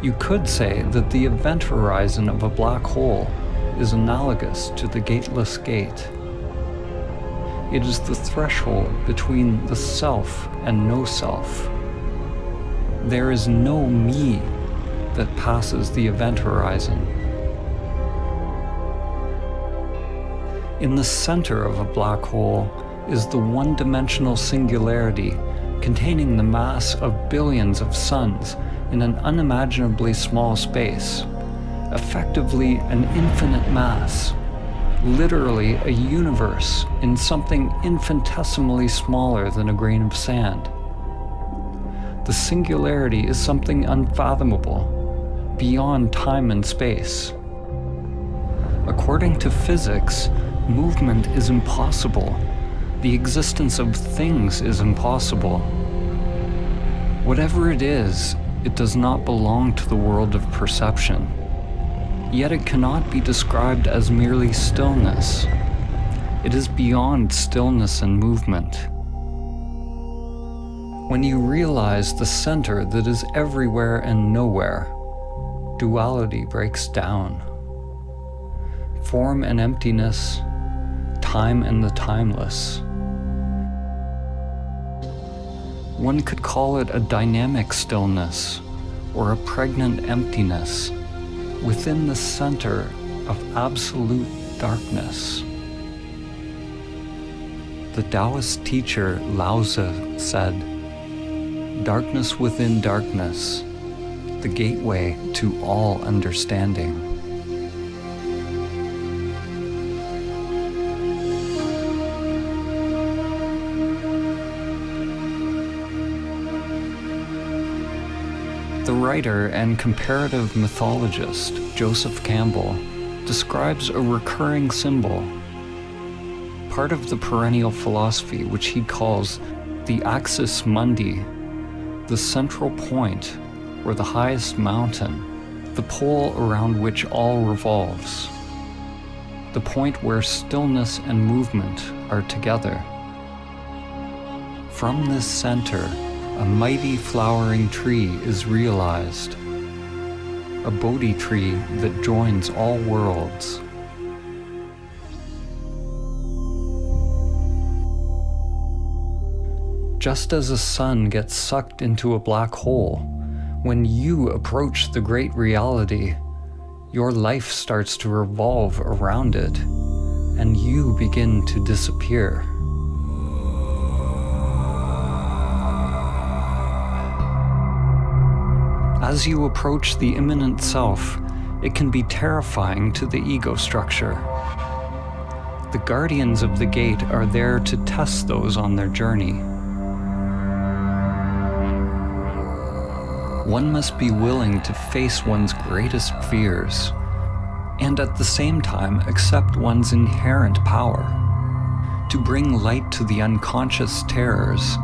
You could say that the event horizon of a black hole is analogous to the gateless gate. It is the threshold between the self and no self. There is no me that passes the event horizon. In the center of a black hole is the one-dimensional singularity containing the mass of billions of suns in an unimaginably small space, effectively an infinite mass, literally a universe in something infinitesimally smaller than a grain of sand. The singularity is something unfathomable, beyond time and space. According to physics, movement is impossible. The existence of things is impossible. Whatever it is, it does not belong to the world of perception. Yet it cannot be described as merely stillness. It is beyond stillness and movement. When you realize the center that is everywhere and nowhere, duality breaks down. Form and emptiness, time and the timeless. One could call it a dynamic stillness or a pregnant emptiness within the center of absolute darkness. The Taoist teacher Lao Tzu said, "Darkness within darkness, the gateway to all understanding." The writer and comparative mythologist Joseph Campbell describes a recurring symbol, part of the perennial philosophy which he calls the axis mundi, the central point or the highest mountain, the pole around which all revolves, the point where stillness and movement are together. From this center, a mighty flowering tree is realized, a Bodhi tree that joins all worlds. Just as a sun gets sucked into a black hole, when you approach the great reality, your life starts to revolve around it, and you begin to disappear. As you approach the immanent self, it can be terrifying to the ego structure. The guardians of the gate are there to test those on their journey. One must be willing to face one's greatest fears, and at the same time accept one's inherent power, to bring light to the unconscious terrors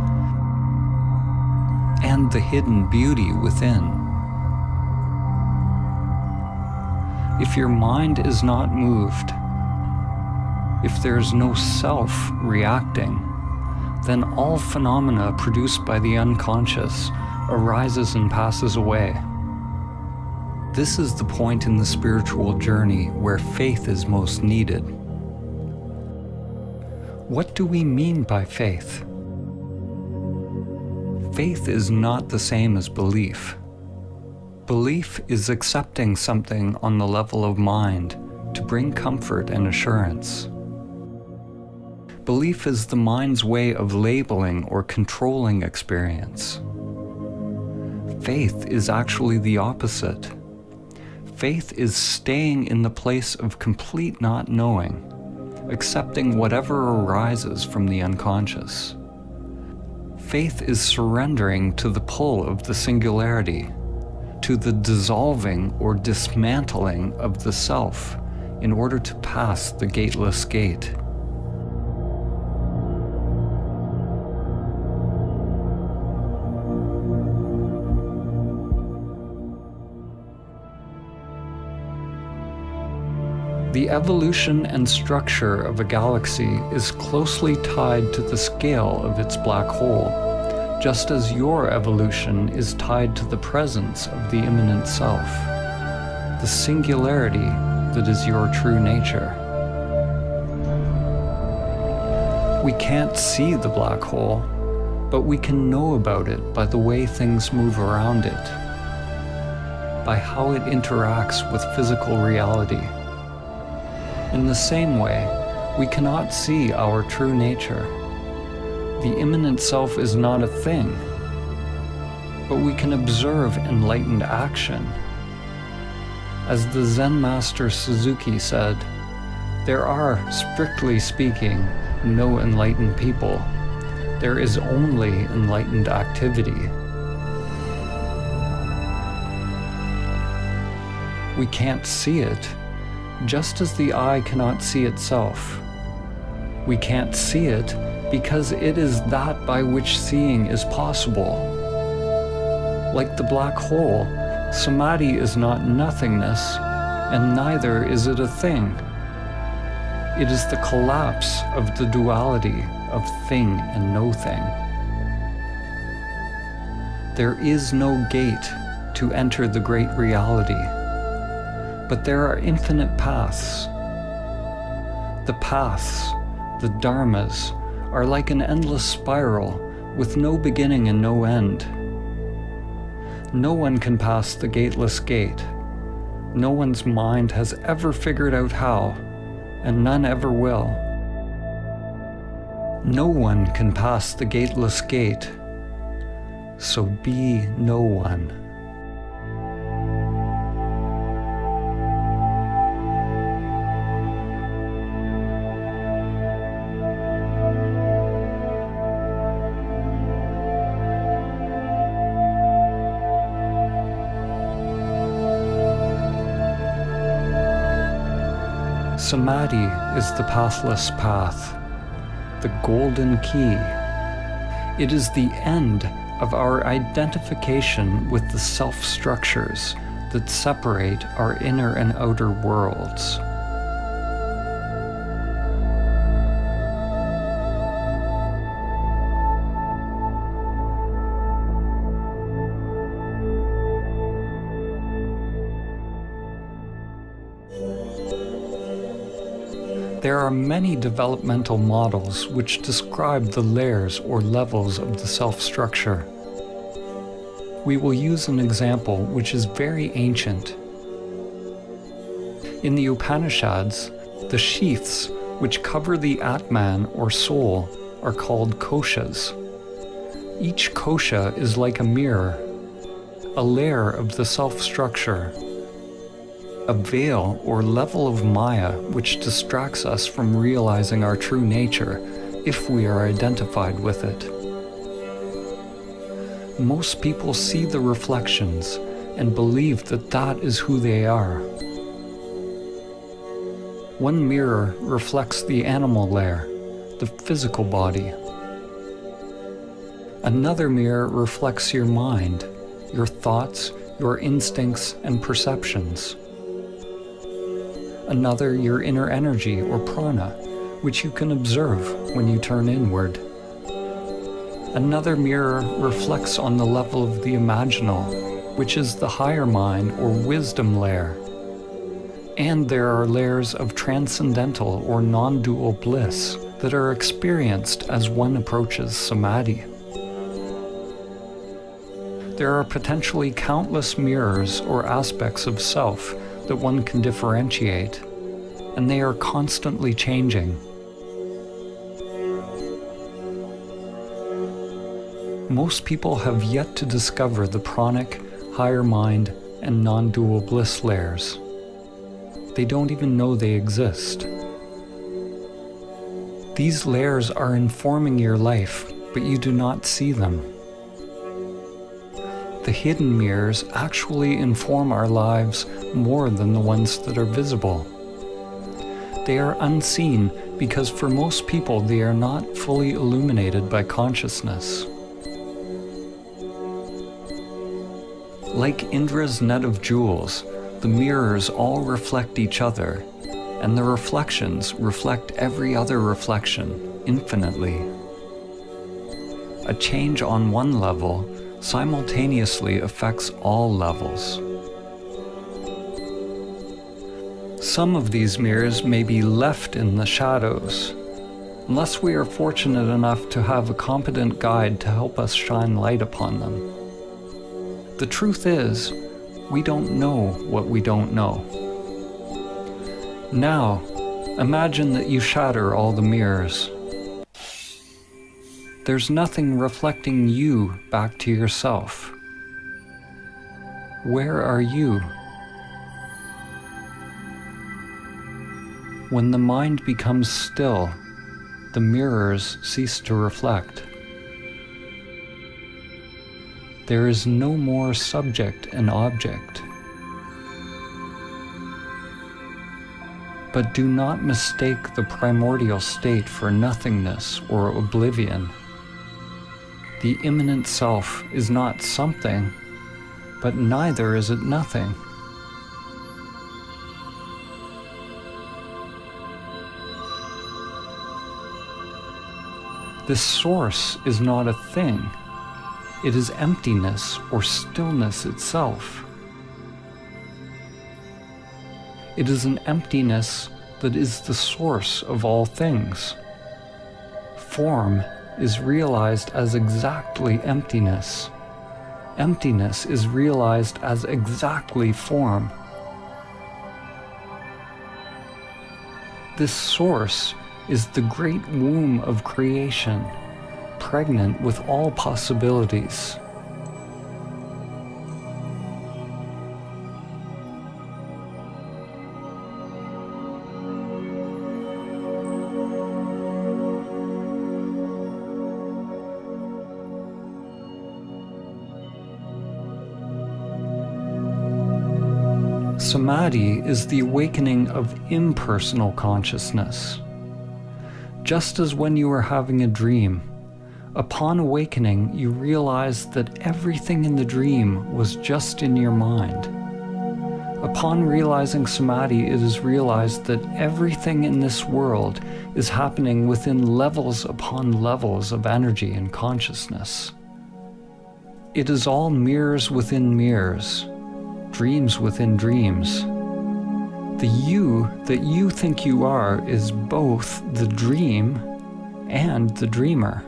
and the hidden beauty within. If your mind is not moved, if there is no self reacting, then all phenomena produced by the unconscious arises and passes away. This is the point in the spiritual journey where faith is most needed. What do we mean by faith? Faith is not the same as belief. Belief is accepting something on the level of mind to bring comfort and assurance. Belief is the mind's way of labeling or controlling experience. Faith is actually the opposite. Faith is staying in the place of complete not knowing, accepting whatever arises from the unconscious. Faith is surrendering to the pull of the singularity, to the dissolving or dismantling of the self in order to pass the gateless gate. The evolution and structure of a galaxy is closely tied to the scale of its black hole, just as your evolution is tied to the presence of the immanent self, the singularity that is your true nature. We can't see the black hole, but we can know about it by the way things move around it, by how it interacts with physical reality. In the same way, we cannot see our true nature. The immanent self is not a thing, but we can observe enlightened action. As the Zen master Suzuki said, there are, strictly speaking, no enlightened people. There is only enlightened activity. We can't see it, just as the eye cannot see itself. We can't see it because it is that by which seeing is possible. Like the black hole, Samadhi is not nothingness, and neither is it a thing. It is the collapse of the duality of thing and no thing. There is no gate to enter the great reality, but there are infinite paths. The paths, the dharmas, are like an endless spiral with no beginning and no end. No one can pass the gateless gate. No one's mind has ever figured out how, and none ever will. No one can pass the gateless gate, so be no one. Samadhi is the pathless path, the golden key. It is the end of our identification with the self-structures that separate our inner and outer worlds. There are many developmental models which describe the layers or levels of the self-structure. We will use an example which is very ancient. In the Upanishads, the sheaths which cover the Atman or soul are called koshas. Each kosha is like a mirror, a layer of the self-structure, a veil or level of Maya which distracts us from realizing our true nature if we are identified with it. Most people see the reflections and believe that that is who they are. One mirror reflects the animal layer, the physical body. Another mirror reflects your mind, your thoughts, your instincts and perceptions. Another your inner energy or prana, which you can observe when you turn inward. Another mirror reflects on the level of the imaginal, which is the higher mind or wisdom layer. And there are layers of transcendental or non-dual bliss that are experienced as one approaches Samadhi. There are potentially countless mirrors or aspects of self that one can differentiate, and they are constantly changing. Most people have yet to discover the pranic, higher mind, and non-dual bliss layers. They don't even know they exist. These layers are informing your life, but you do not see them. The hidden mirrors actually inform our lives more than the ones that are visible. They are unseen because for most people they are not fully illuminated by consciousness. Like Indra's net of jewels, the mirrors all reflect each other, and the reflections reflect every other reflection infinitely. A change on one level simultaneously affects all levels. Some of these mirrors may be left in the shadows, unless we are fortunate enough to have a competent guide to help us shine light upon them. The truth is, we don't know what we don't know. Now, imagine that you shatter all the mirrors. There's nothing reflecting you back to yourself. Where are you? When the mind becomes still, the mirrors cease to reflect. There is no more subject and object. But do not mistake the primordial state for nothingness or oblivion. The immanent self is not something, but neither is it nothing. This source is not a thing. It is emptiness or stillness itself. It is an emptiness that is the source of all things. Form is realized as exactly emptiness. Emptiness is realized as exactly form. This source is the great womb of creation, pregnant with all possibilities. Samadhi is the awakening of impersonal consciousness. Just as when you are having a dream, upon awakening you realize that everything in the dream was just in your mind. Upon realizing Samadhi, it is realized that everything in this world is happening within levels upon levels of energy and consciousness. It is all mirrors within mirrors, dreams within dreams. The you that you think you are is both the dream and the dreamer.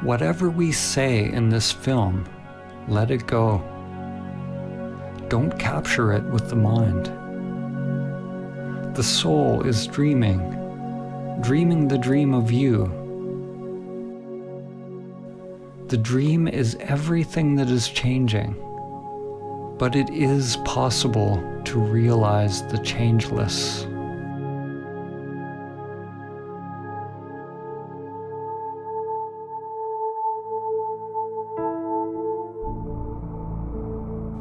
Whatever we say in this film, let it go. Don't capture it with the mind. The soul is dreaming the dream of you. The dream is everything that is changing, but it is possible to realize the changeless.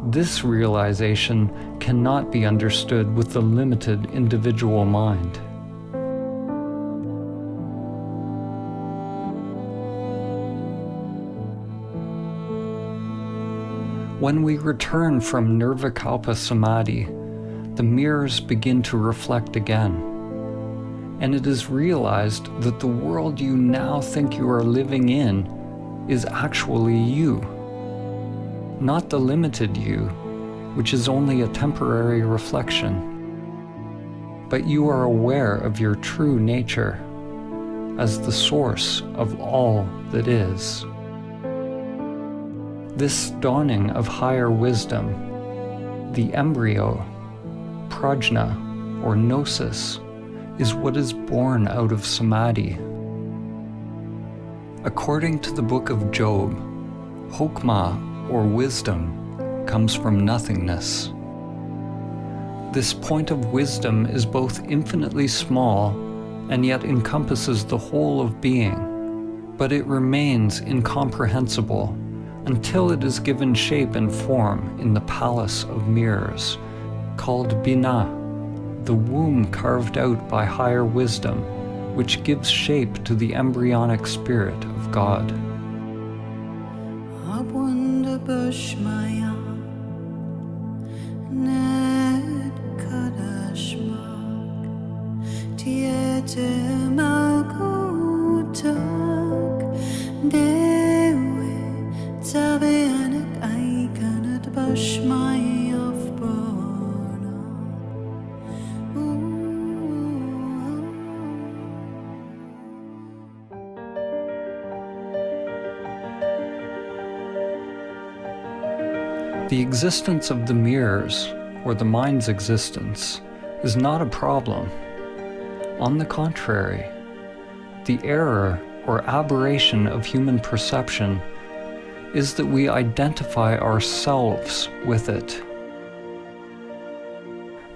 This realization cannot be understood with the limited individual mind. When we return from Nirvikalpa Samadhi, the mirrors begin to reflect again, and it is realized that the world you now think you are living in is actually you. Not the limited you, which is only a temporary reflection, but you are aware of your true nature as the source of all that is. This dawning of higher wisdom, the embryo, prajna, or gnosis, is what is born out of Samadhi. According to the book of Job, Chokmah, or wisdom, comes from nothingness. This point of wisdom is both infinitely small and yet encompasses the whole of being, but it remains incomprehensible until it is given shape and form in the palace of mirrors, called Bina, the womb carved out by higher wisdom, which gives shape to the embryonic spirit of God. Bushmaya Ned Kadashmak Tiete Malkutak Dewe Tabeanak Aikanat Bushmaya of Bona. The existence of the mirrors, or the mind's existence, is not a problem. On the contrary, the error or aberration of human perception is that we identify ourselves with it.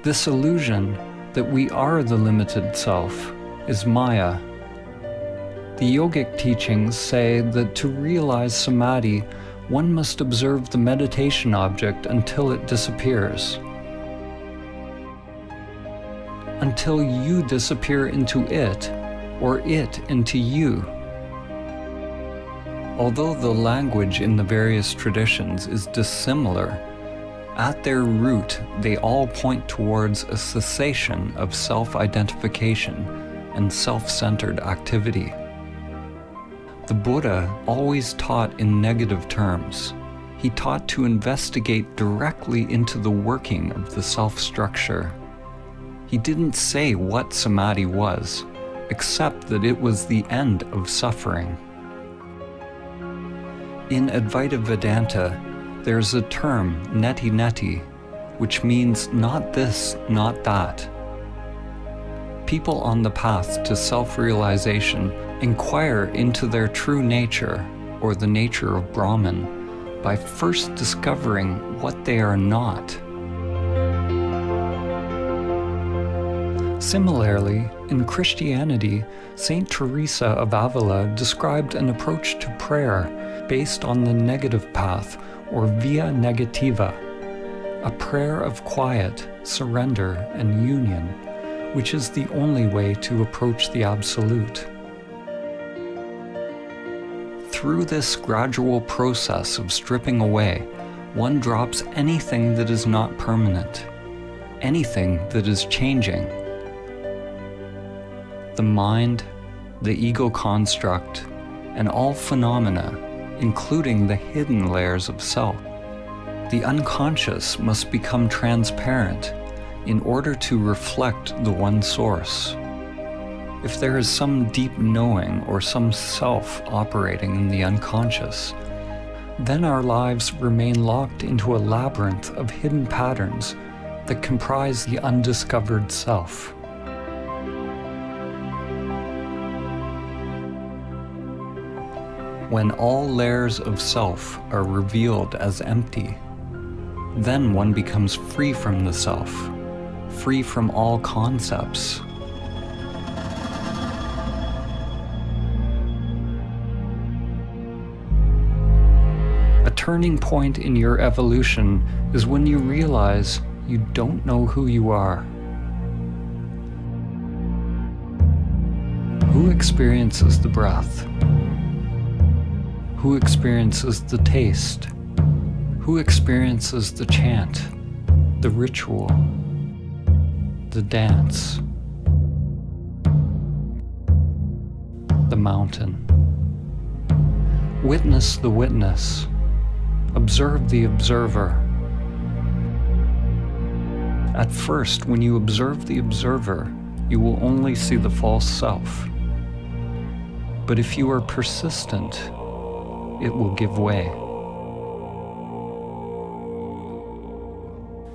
This illusion that we are the limited self is Maya. The yogic teachings say that to realize Samadhi, one must observe the meditation object until it disappears. Until you disappear into it, or it into you. Although the language in the various traditions is dissimilar, at their root they all point towards a cessation of self-identification and self-centered activity. The Buddha always taught in negative terms. He taught to investigate directly into the working of the self-structure. He didn't say what Samadhi was, except that it was the end of suffering. In Advaita Vedanta, there's a term, neti neti, which means not this, not that. People on the path to self-realization inquire into their true nature, or the nature of Brahman, by first discovering what they are not. Similarly, in Christianity, Saint Teresa of Avila described an approach to prayer based on the negative path, or via negativa, a prayer of quiet, surrender, and union, which is the only way to approach the Absolute. Through this gradual process of stripping away, one drops anything that is not permanent, anything that is changing. The mind, the ego construct, and all phenomena, including the hidden layers of self. The unconscious must become transparent in order to reflect the one source. If there is some deep knowing or some self operating in the unconscious, then our lives remain locked into a labyrinth of hidden patterns that comprise the undiscovered self. When all layers of self are revealed as empty, then one becomes free from the self, free from all concepts. A turning point in your evolution is when you realize you don't know who you are. Who experiences the breath? Who experiences the taste? Who experiences the chant, the ritual, the dance, the mountain? Witness the witness. Observe the observer. At first, when you observe the observer, you will only see the false self. But if you are persistent, it will give way.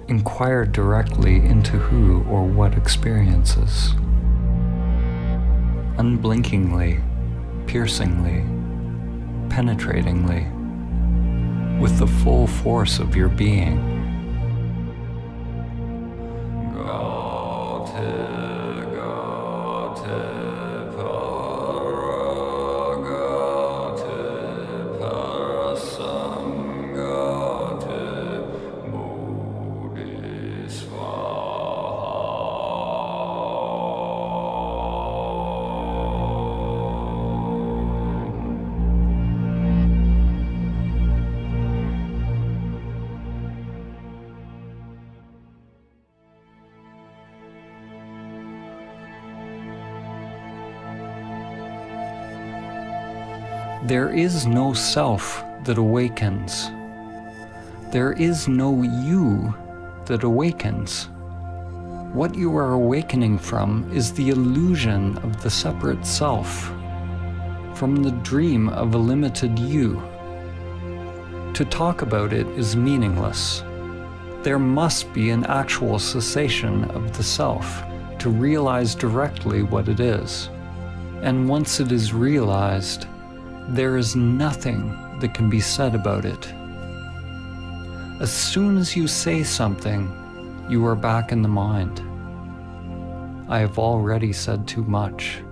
Inquire directly into who or what experiences. Unblinkingly, piercingly, penetratingly, with the full force of your being. There is no self that awakens. There is no you that awakens. What you are awakening from is the illusion of the separate self, from the dream of a limited you. To talk about it is meaningless. There must be an actual cessation of the self to realize directly what it is. And once it is realized, there is nothing that can be said about it. As soon as you say something, you are back in the mind. I have already said too much.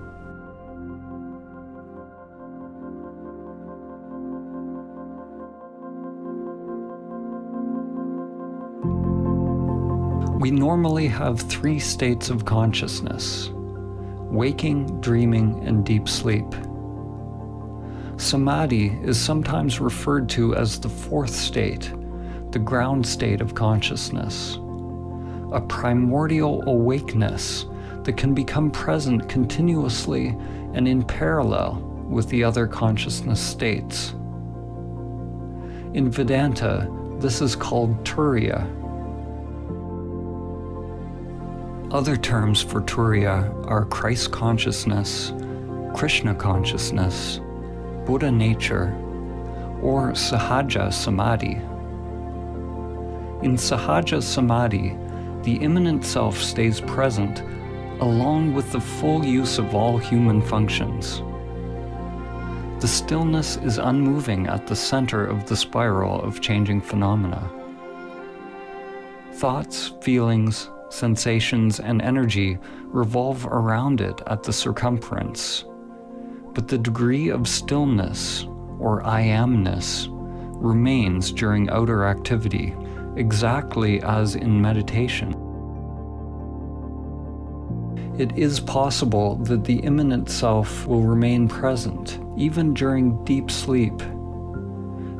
We normally have 3 states of consciousness: waking, dreaming, and deep sleep. Samadhi is sometimes referred to as the 4th state, the ground state of consciousness, a primordial awakeness that can become present continuously and in parallel with the other consciousness states. In Vedanta, this is called Turiya. Other terms for Turiya are Christ consciousness, Krishna consciousness, Buddha nature, or Sahaja Samadhi. In Sahaja Samadhi, the immanent self stays present along with the full use of all human functions. The stillness is unmoving at the center of the spiral of changing phenomena. Thoughts, feelings, sensations, and energy revolve around it at the circumference, but the degree of stillness, or I amness, remains during outer activity, exactly as in meditation. It is possible that the immanent self will remain present, even during deep sleep,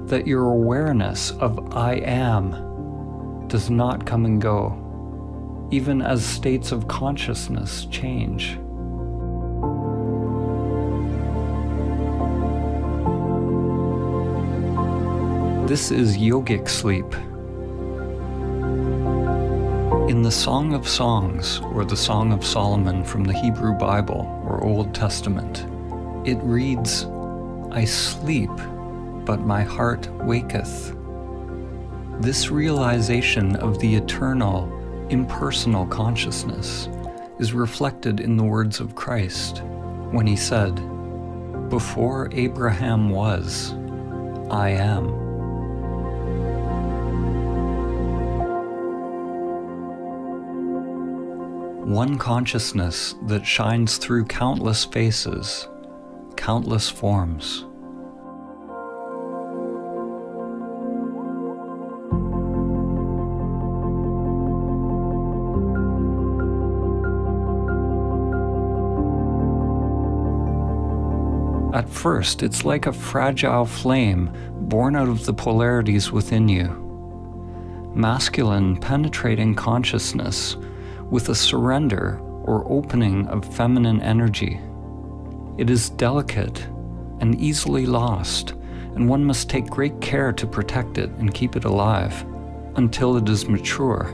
that your awareness of I am does not come and go, even as states of consciousness change. This is yogic sleep. In the Song of Songs, or the Song of Solomon from the Hebrew Bible or Old Testament, it reads, "I sleep, but my heart waketh." This realization of the eternal, impersonal consciousness is reflected in the words of Christ when he said, "Before Abraham was, I am." One consciousness that shines through countless faces, countless forms. At first, it's like a fragile flame born out of the polarities within you. Masculine, penetrating consciousness with a surrender or opening of feminine energy. It is delicate and easily lost, and one must take great care to protect it and keep it alive until it is mature.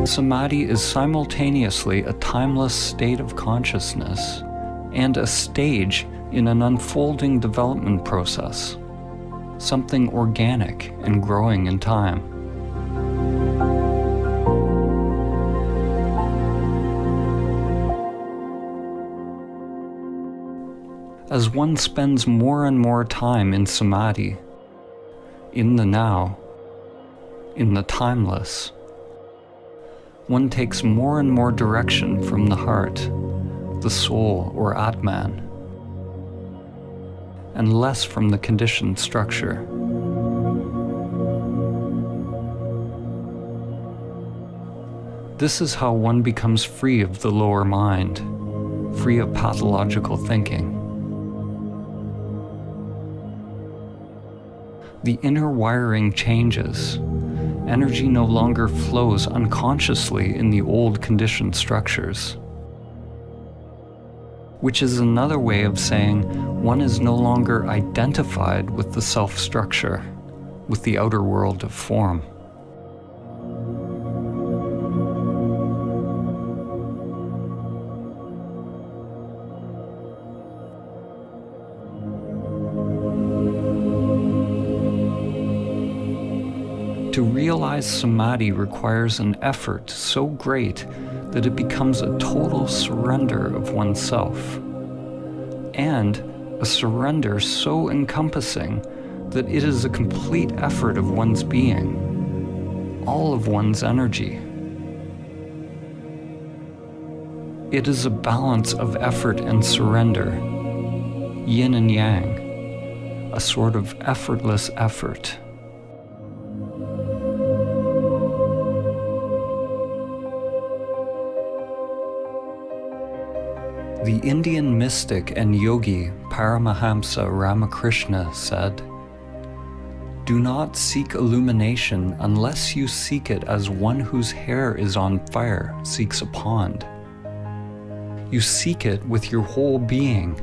Samadhi is simultaneously a timeless state of consciousness and a stage in an unfolding development process, something organic and growing in time. As one spends more and more time in Samadhi, in the now, in the timeless, one takes more and more direction from the heart, the soul or Atman, and less from the conditioned structure. This is how one becomes free of the lower mind, free of pathological thinking. The inner wiring changes. Energy no longer flows unconsciously in the old conditioned structures, which is another way of saying one is no longer identified with the self-structure, with the outer world of form. To realize Samadhi requires an effort so great that it becomes a total surrender of oneself, and a surrender so encompassing that it is a complete effort of one's being, all of one's energy. It is a balance of effort and surrender, yin and yang, a sort of effortless effort. The Indian mystic and yogi Paramahamsa Ramakrishna said, "Do not seek illumination unless you seek it as one whose hair is on fire seeks a pond. You seek it with your whole being."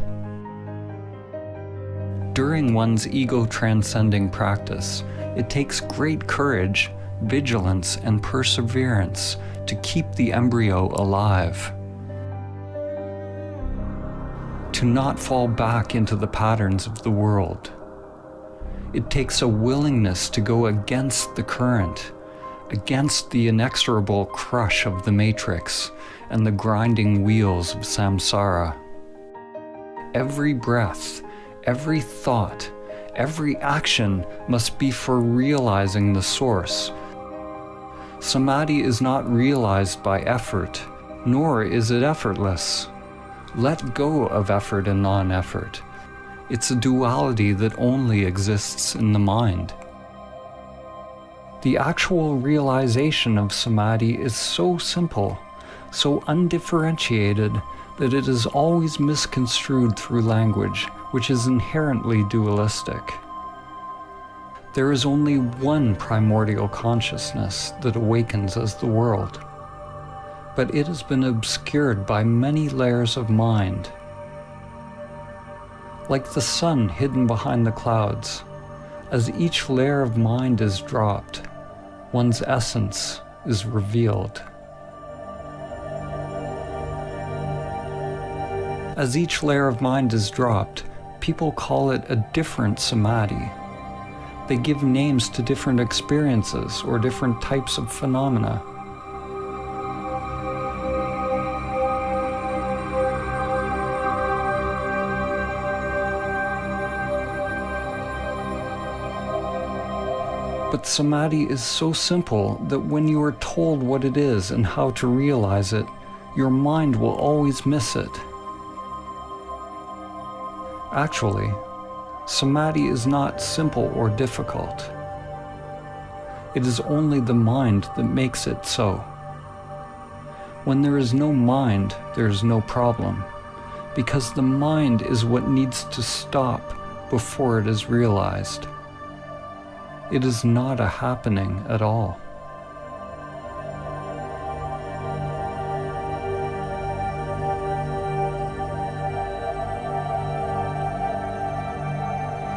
During one's ego-transcending practice, it takes great courage, vigilance, and perseverance to keep the embryo alive. To not fall back into the patterns of the world. It takes a willingness to go against the current, against the inexorable crush of the matrix and the grinding wheels of samsara. Every breath, every thought, every action must be for realizing the source. Samadhi is not realized by effort, nor is it effortless. Let go of effort and non-effort. It's a duality that only exists in the mind. The actual realization of Samadhi is so simple, so undifferentiated, that it is always misconstrued through language, which is inherently dualistic. There is only one primordial consciousness that awakens as the world, but it has been obscured by many layers of mind. Like the sun hidden behind the clouds, as each layer of mind is dropped, one's essence is revealed. As each layer of mind is dropped, people call it a different samadhi. They give names to different experiences or different types of phenomena. But Samadhi is so simple that when you are told what it is and how to realize it, your mind will always miss it. Actually, Samadhi is not simple or difficult. It is only the mind that makes it so. When there is no mind, there is no problem, because the mind is what needs to stop before it is realized. It is not a happening at all.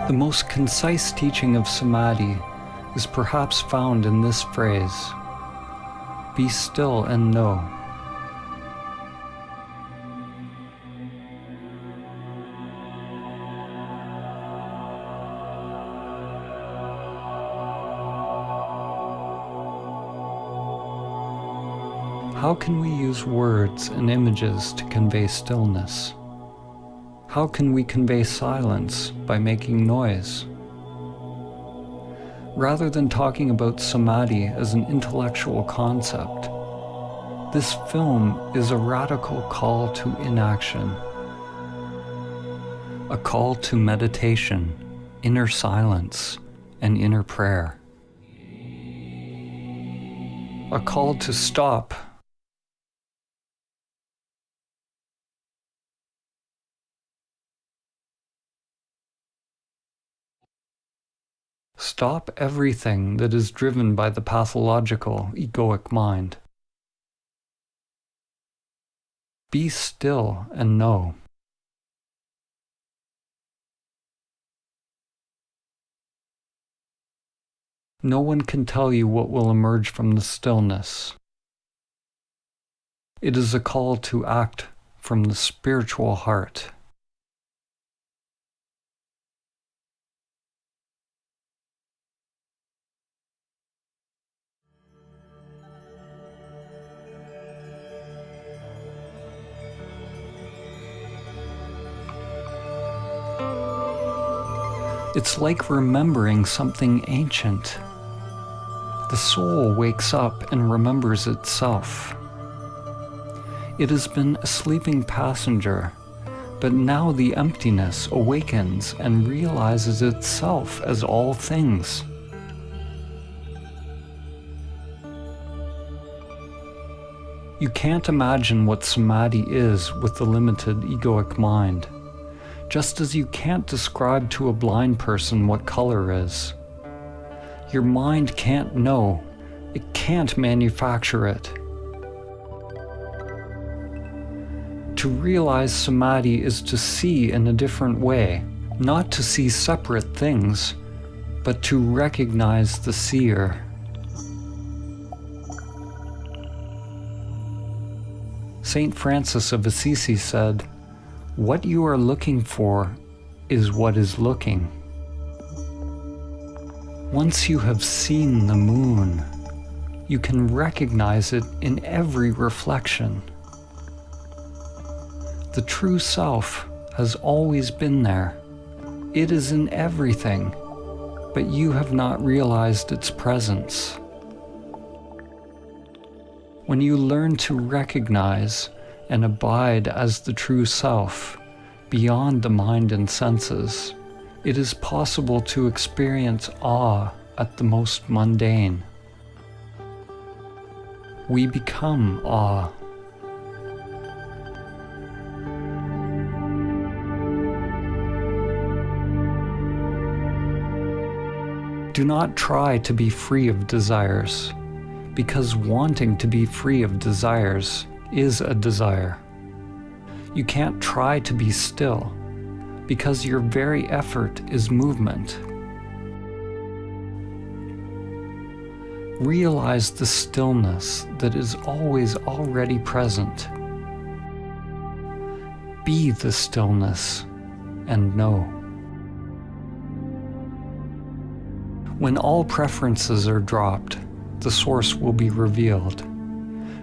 The most concise teaching of Samadhi is perhaps found in this phrase: be still and know. How can we use words and images to convey stillness? How can we convey silence by making noise? Rather than talking about Samadhi as an intellectual concept, this film is a radical call to inaction, a call to meditation, inner silence, and inner prayer, a call to stop. Stop everything that is driven by the pathological, egoic mind. Be still and know. No one can tell you what will emerge from the stillness. It is a call to act from the spiritual heart. It's like remembering something ancient. The soul wakes up and remembers itself. It has been a sleeping passenger, but now the emptiness awakens and realizes itself as all things. You can't imagine what Samadhi is with the limited egoic mind, just as you can't describe to a blind person what color is. Your mind can't know, it can't manufacture it. To realize Samadhi is to see in a different way, not to see separate things, but to recognize the seer. Saint Francis of Assisi said, "What you are looking for is what is looking." Once you have seen the moon, you can recognize it in every reflection. The true self has always been there. It is in everything, but you have not realized its presence. When you learn to recognize and abide as the true self, beyond the mind and senses, it is possible to experience awe at the most mundane. We become awe. Do not try to be free of desires, because wanting to be free of desires is a desire. You can't try to be still, because your very effort is movement. Realize the stillness that is always already present. Be the stillness and know. When all preferences are dropped, the source will be revealed.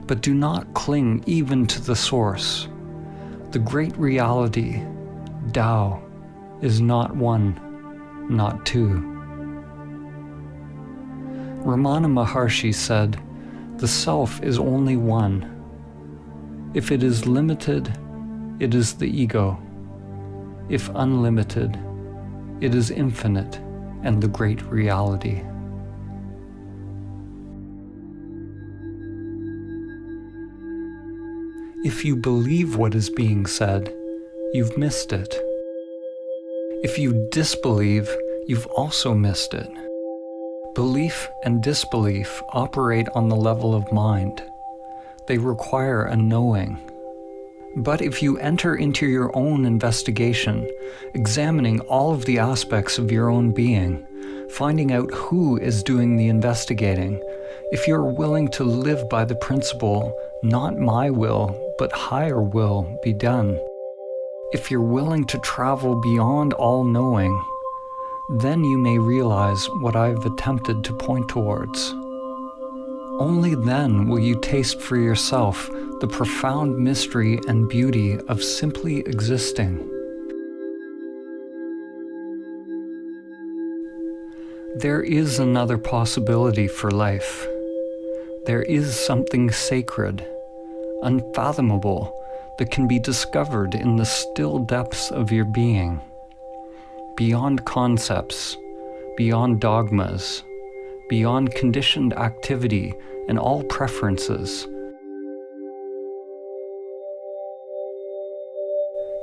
But do not cling even to the source. The great reality, Tao, is not one, not two. Ramana Maharshi said, "The self is only one. If it is limited, it is the ego. If unlimited, it is infinite and the great reality." If you believe what is being said, you've missed it. If you disbelieve, you've also missed it. Belief and disbelief operate on the level of mind. They require a knowing. But if you enter into your own investigation, examining all of the aspects of your own being, finding out who is doing the investigating, if you're willing to live by the principle, not my will, but higher will be done, if you're willing to travel beyond all knowing, then you may realize what I've attempted to point towards. Only then will you taste for yourself the profound mystery and beauty of simply existing. There is another possibility for life. There is something sacred, unfathomable, that can be discovered in the still depths of your being, beyond concepts, beyond dogmas, beyond conditioned activity and all preferences.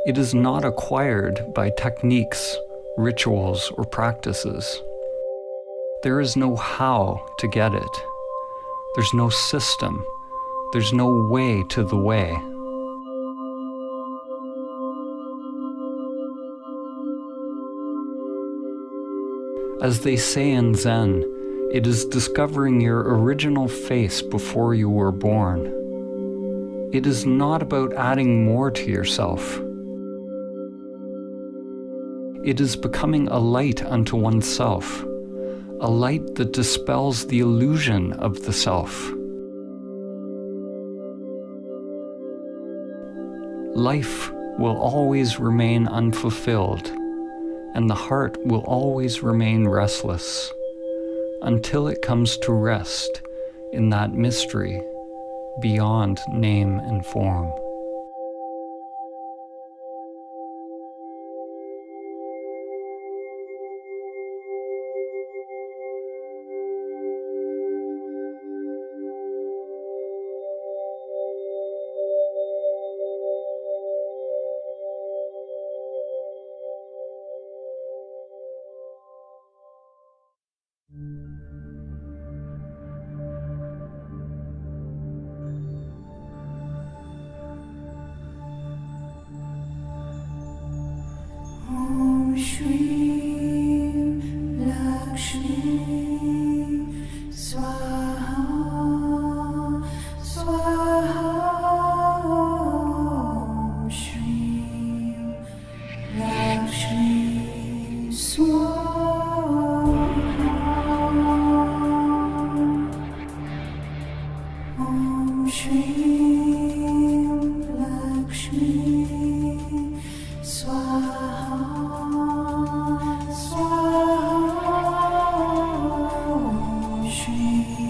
It is not acquired by techniques, rituals, or practices. There is no how to get it. There's no system. There's no way to the way. As they say in Zen, it is discovering your original face before you were born. It is not about adding more to yourself. It is becoming a light unto oneself, a light that dispels the illusion of the self. Life will always remain unfulfilled. and the heart will always remain restless until it comes to rest in that mystery beyond name and form. Om Shri Lakshmi Swaha Swaha Om Shri Lakshmi Swaha Om Shri Lakshmi Swaha Swaha Om Shri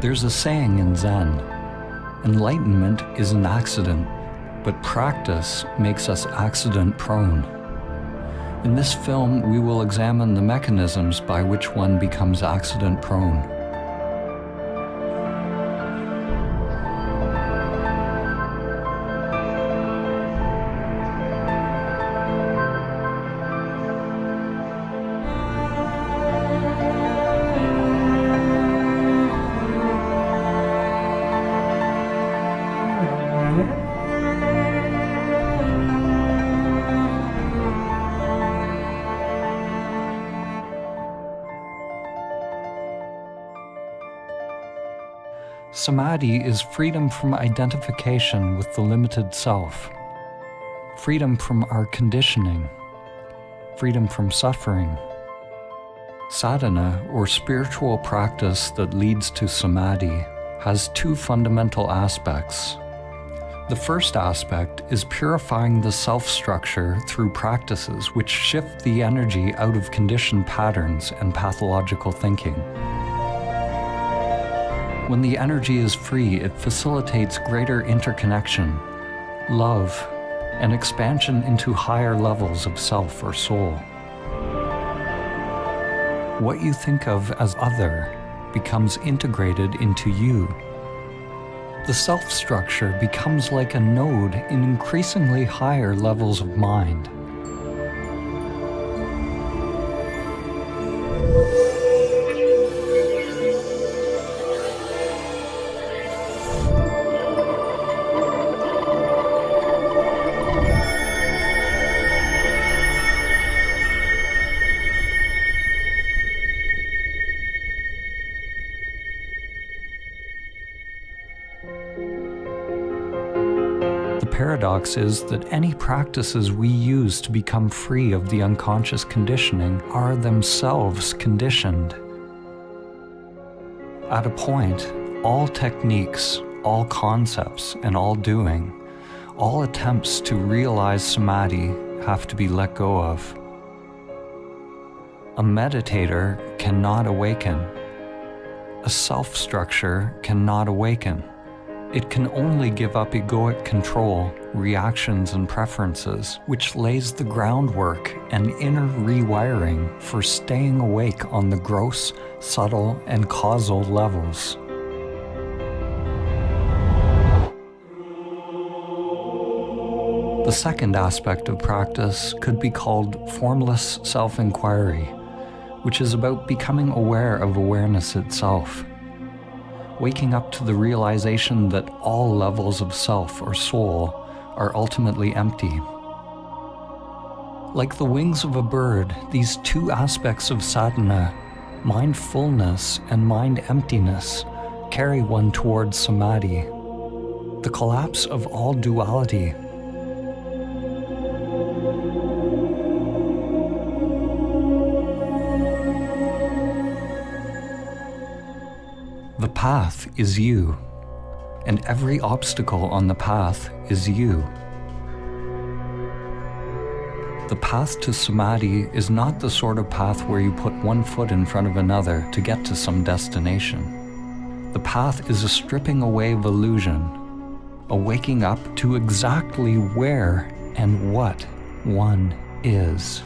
There's a saying in Zen, enlightenment is an accident, but practice makes us accident-prone. In this film, we will examine the mechanisms by which one becomes accident-prone. Samadhi is freedom from identification with the limited self, freedom from our conditioning, freedom from suffering. Sadhana, or spiritual practice that leads to samadhi, has two fundamental aspects. The first aspect is purifying the self-structure through practices which shift the energy out of conditioned patterns and pathological thinking. When the energy is free, it facilitates greater interconnection, love, and expansion into higher levels of self or soul. What you think of as other becomes integrated into you. The self-structure becomes like a node in increasingly higher levels of mind. The paradox is that any practices we use to become free of the unconscious conditioning are themselves conditioned. At a point, all techniques, all concepts, and all doing, all attempts to realize samadhi have to be let go of. A meditator cannot awaken. A self-structure cannot awaken. It can only give up egoic control, reactions, and preferences, which lays the groundwork and inner rewiring for staying awake on the gross, subtle, and causal levels. The second aspect of practice could be called formless self-inquiry, which is about becoming aware of awareness itself. Waking up to the realization that all levels of self or soul are ultimately empty. Like the wings of a bird, these two aspects of sadhana, mindfulness and mind emptiness, carry one towards samadhi, the collapse of all duality. The path is you, and every obstacle on the path is you. The path to samadhi is not the sort of path where you put one foot in front of another to get to some destination. The path is a stripping away of illusion, a waking up to exactly where and what one is.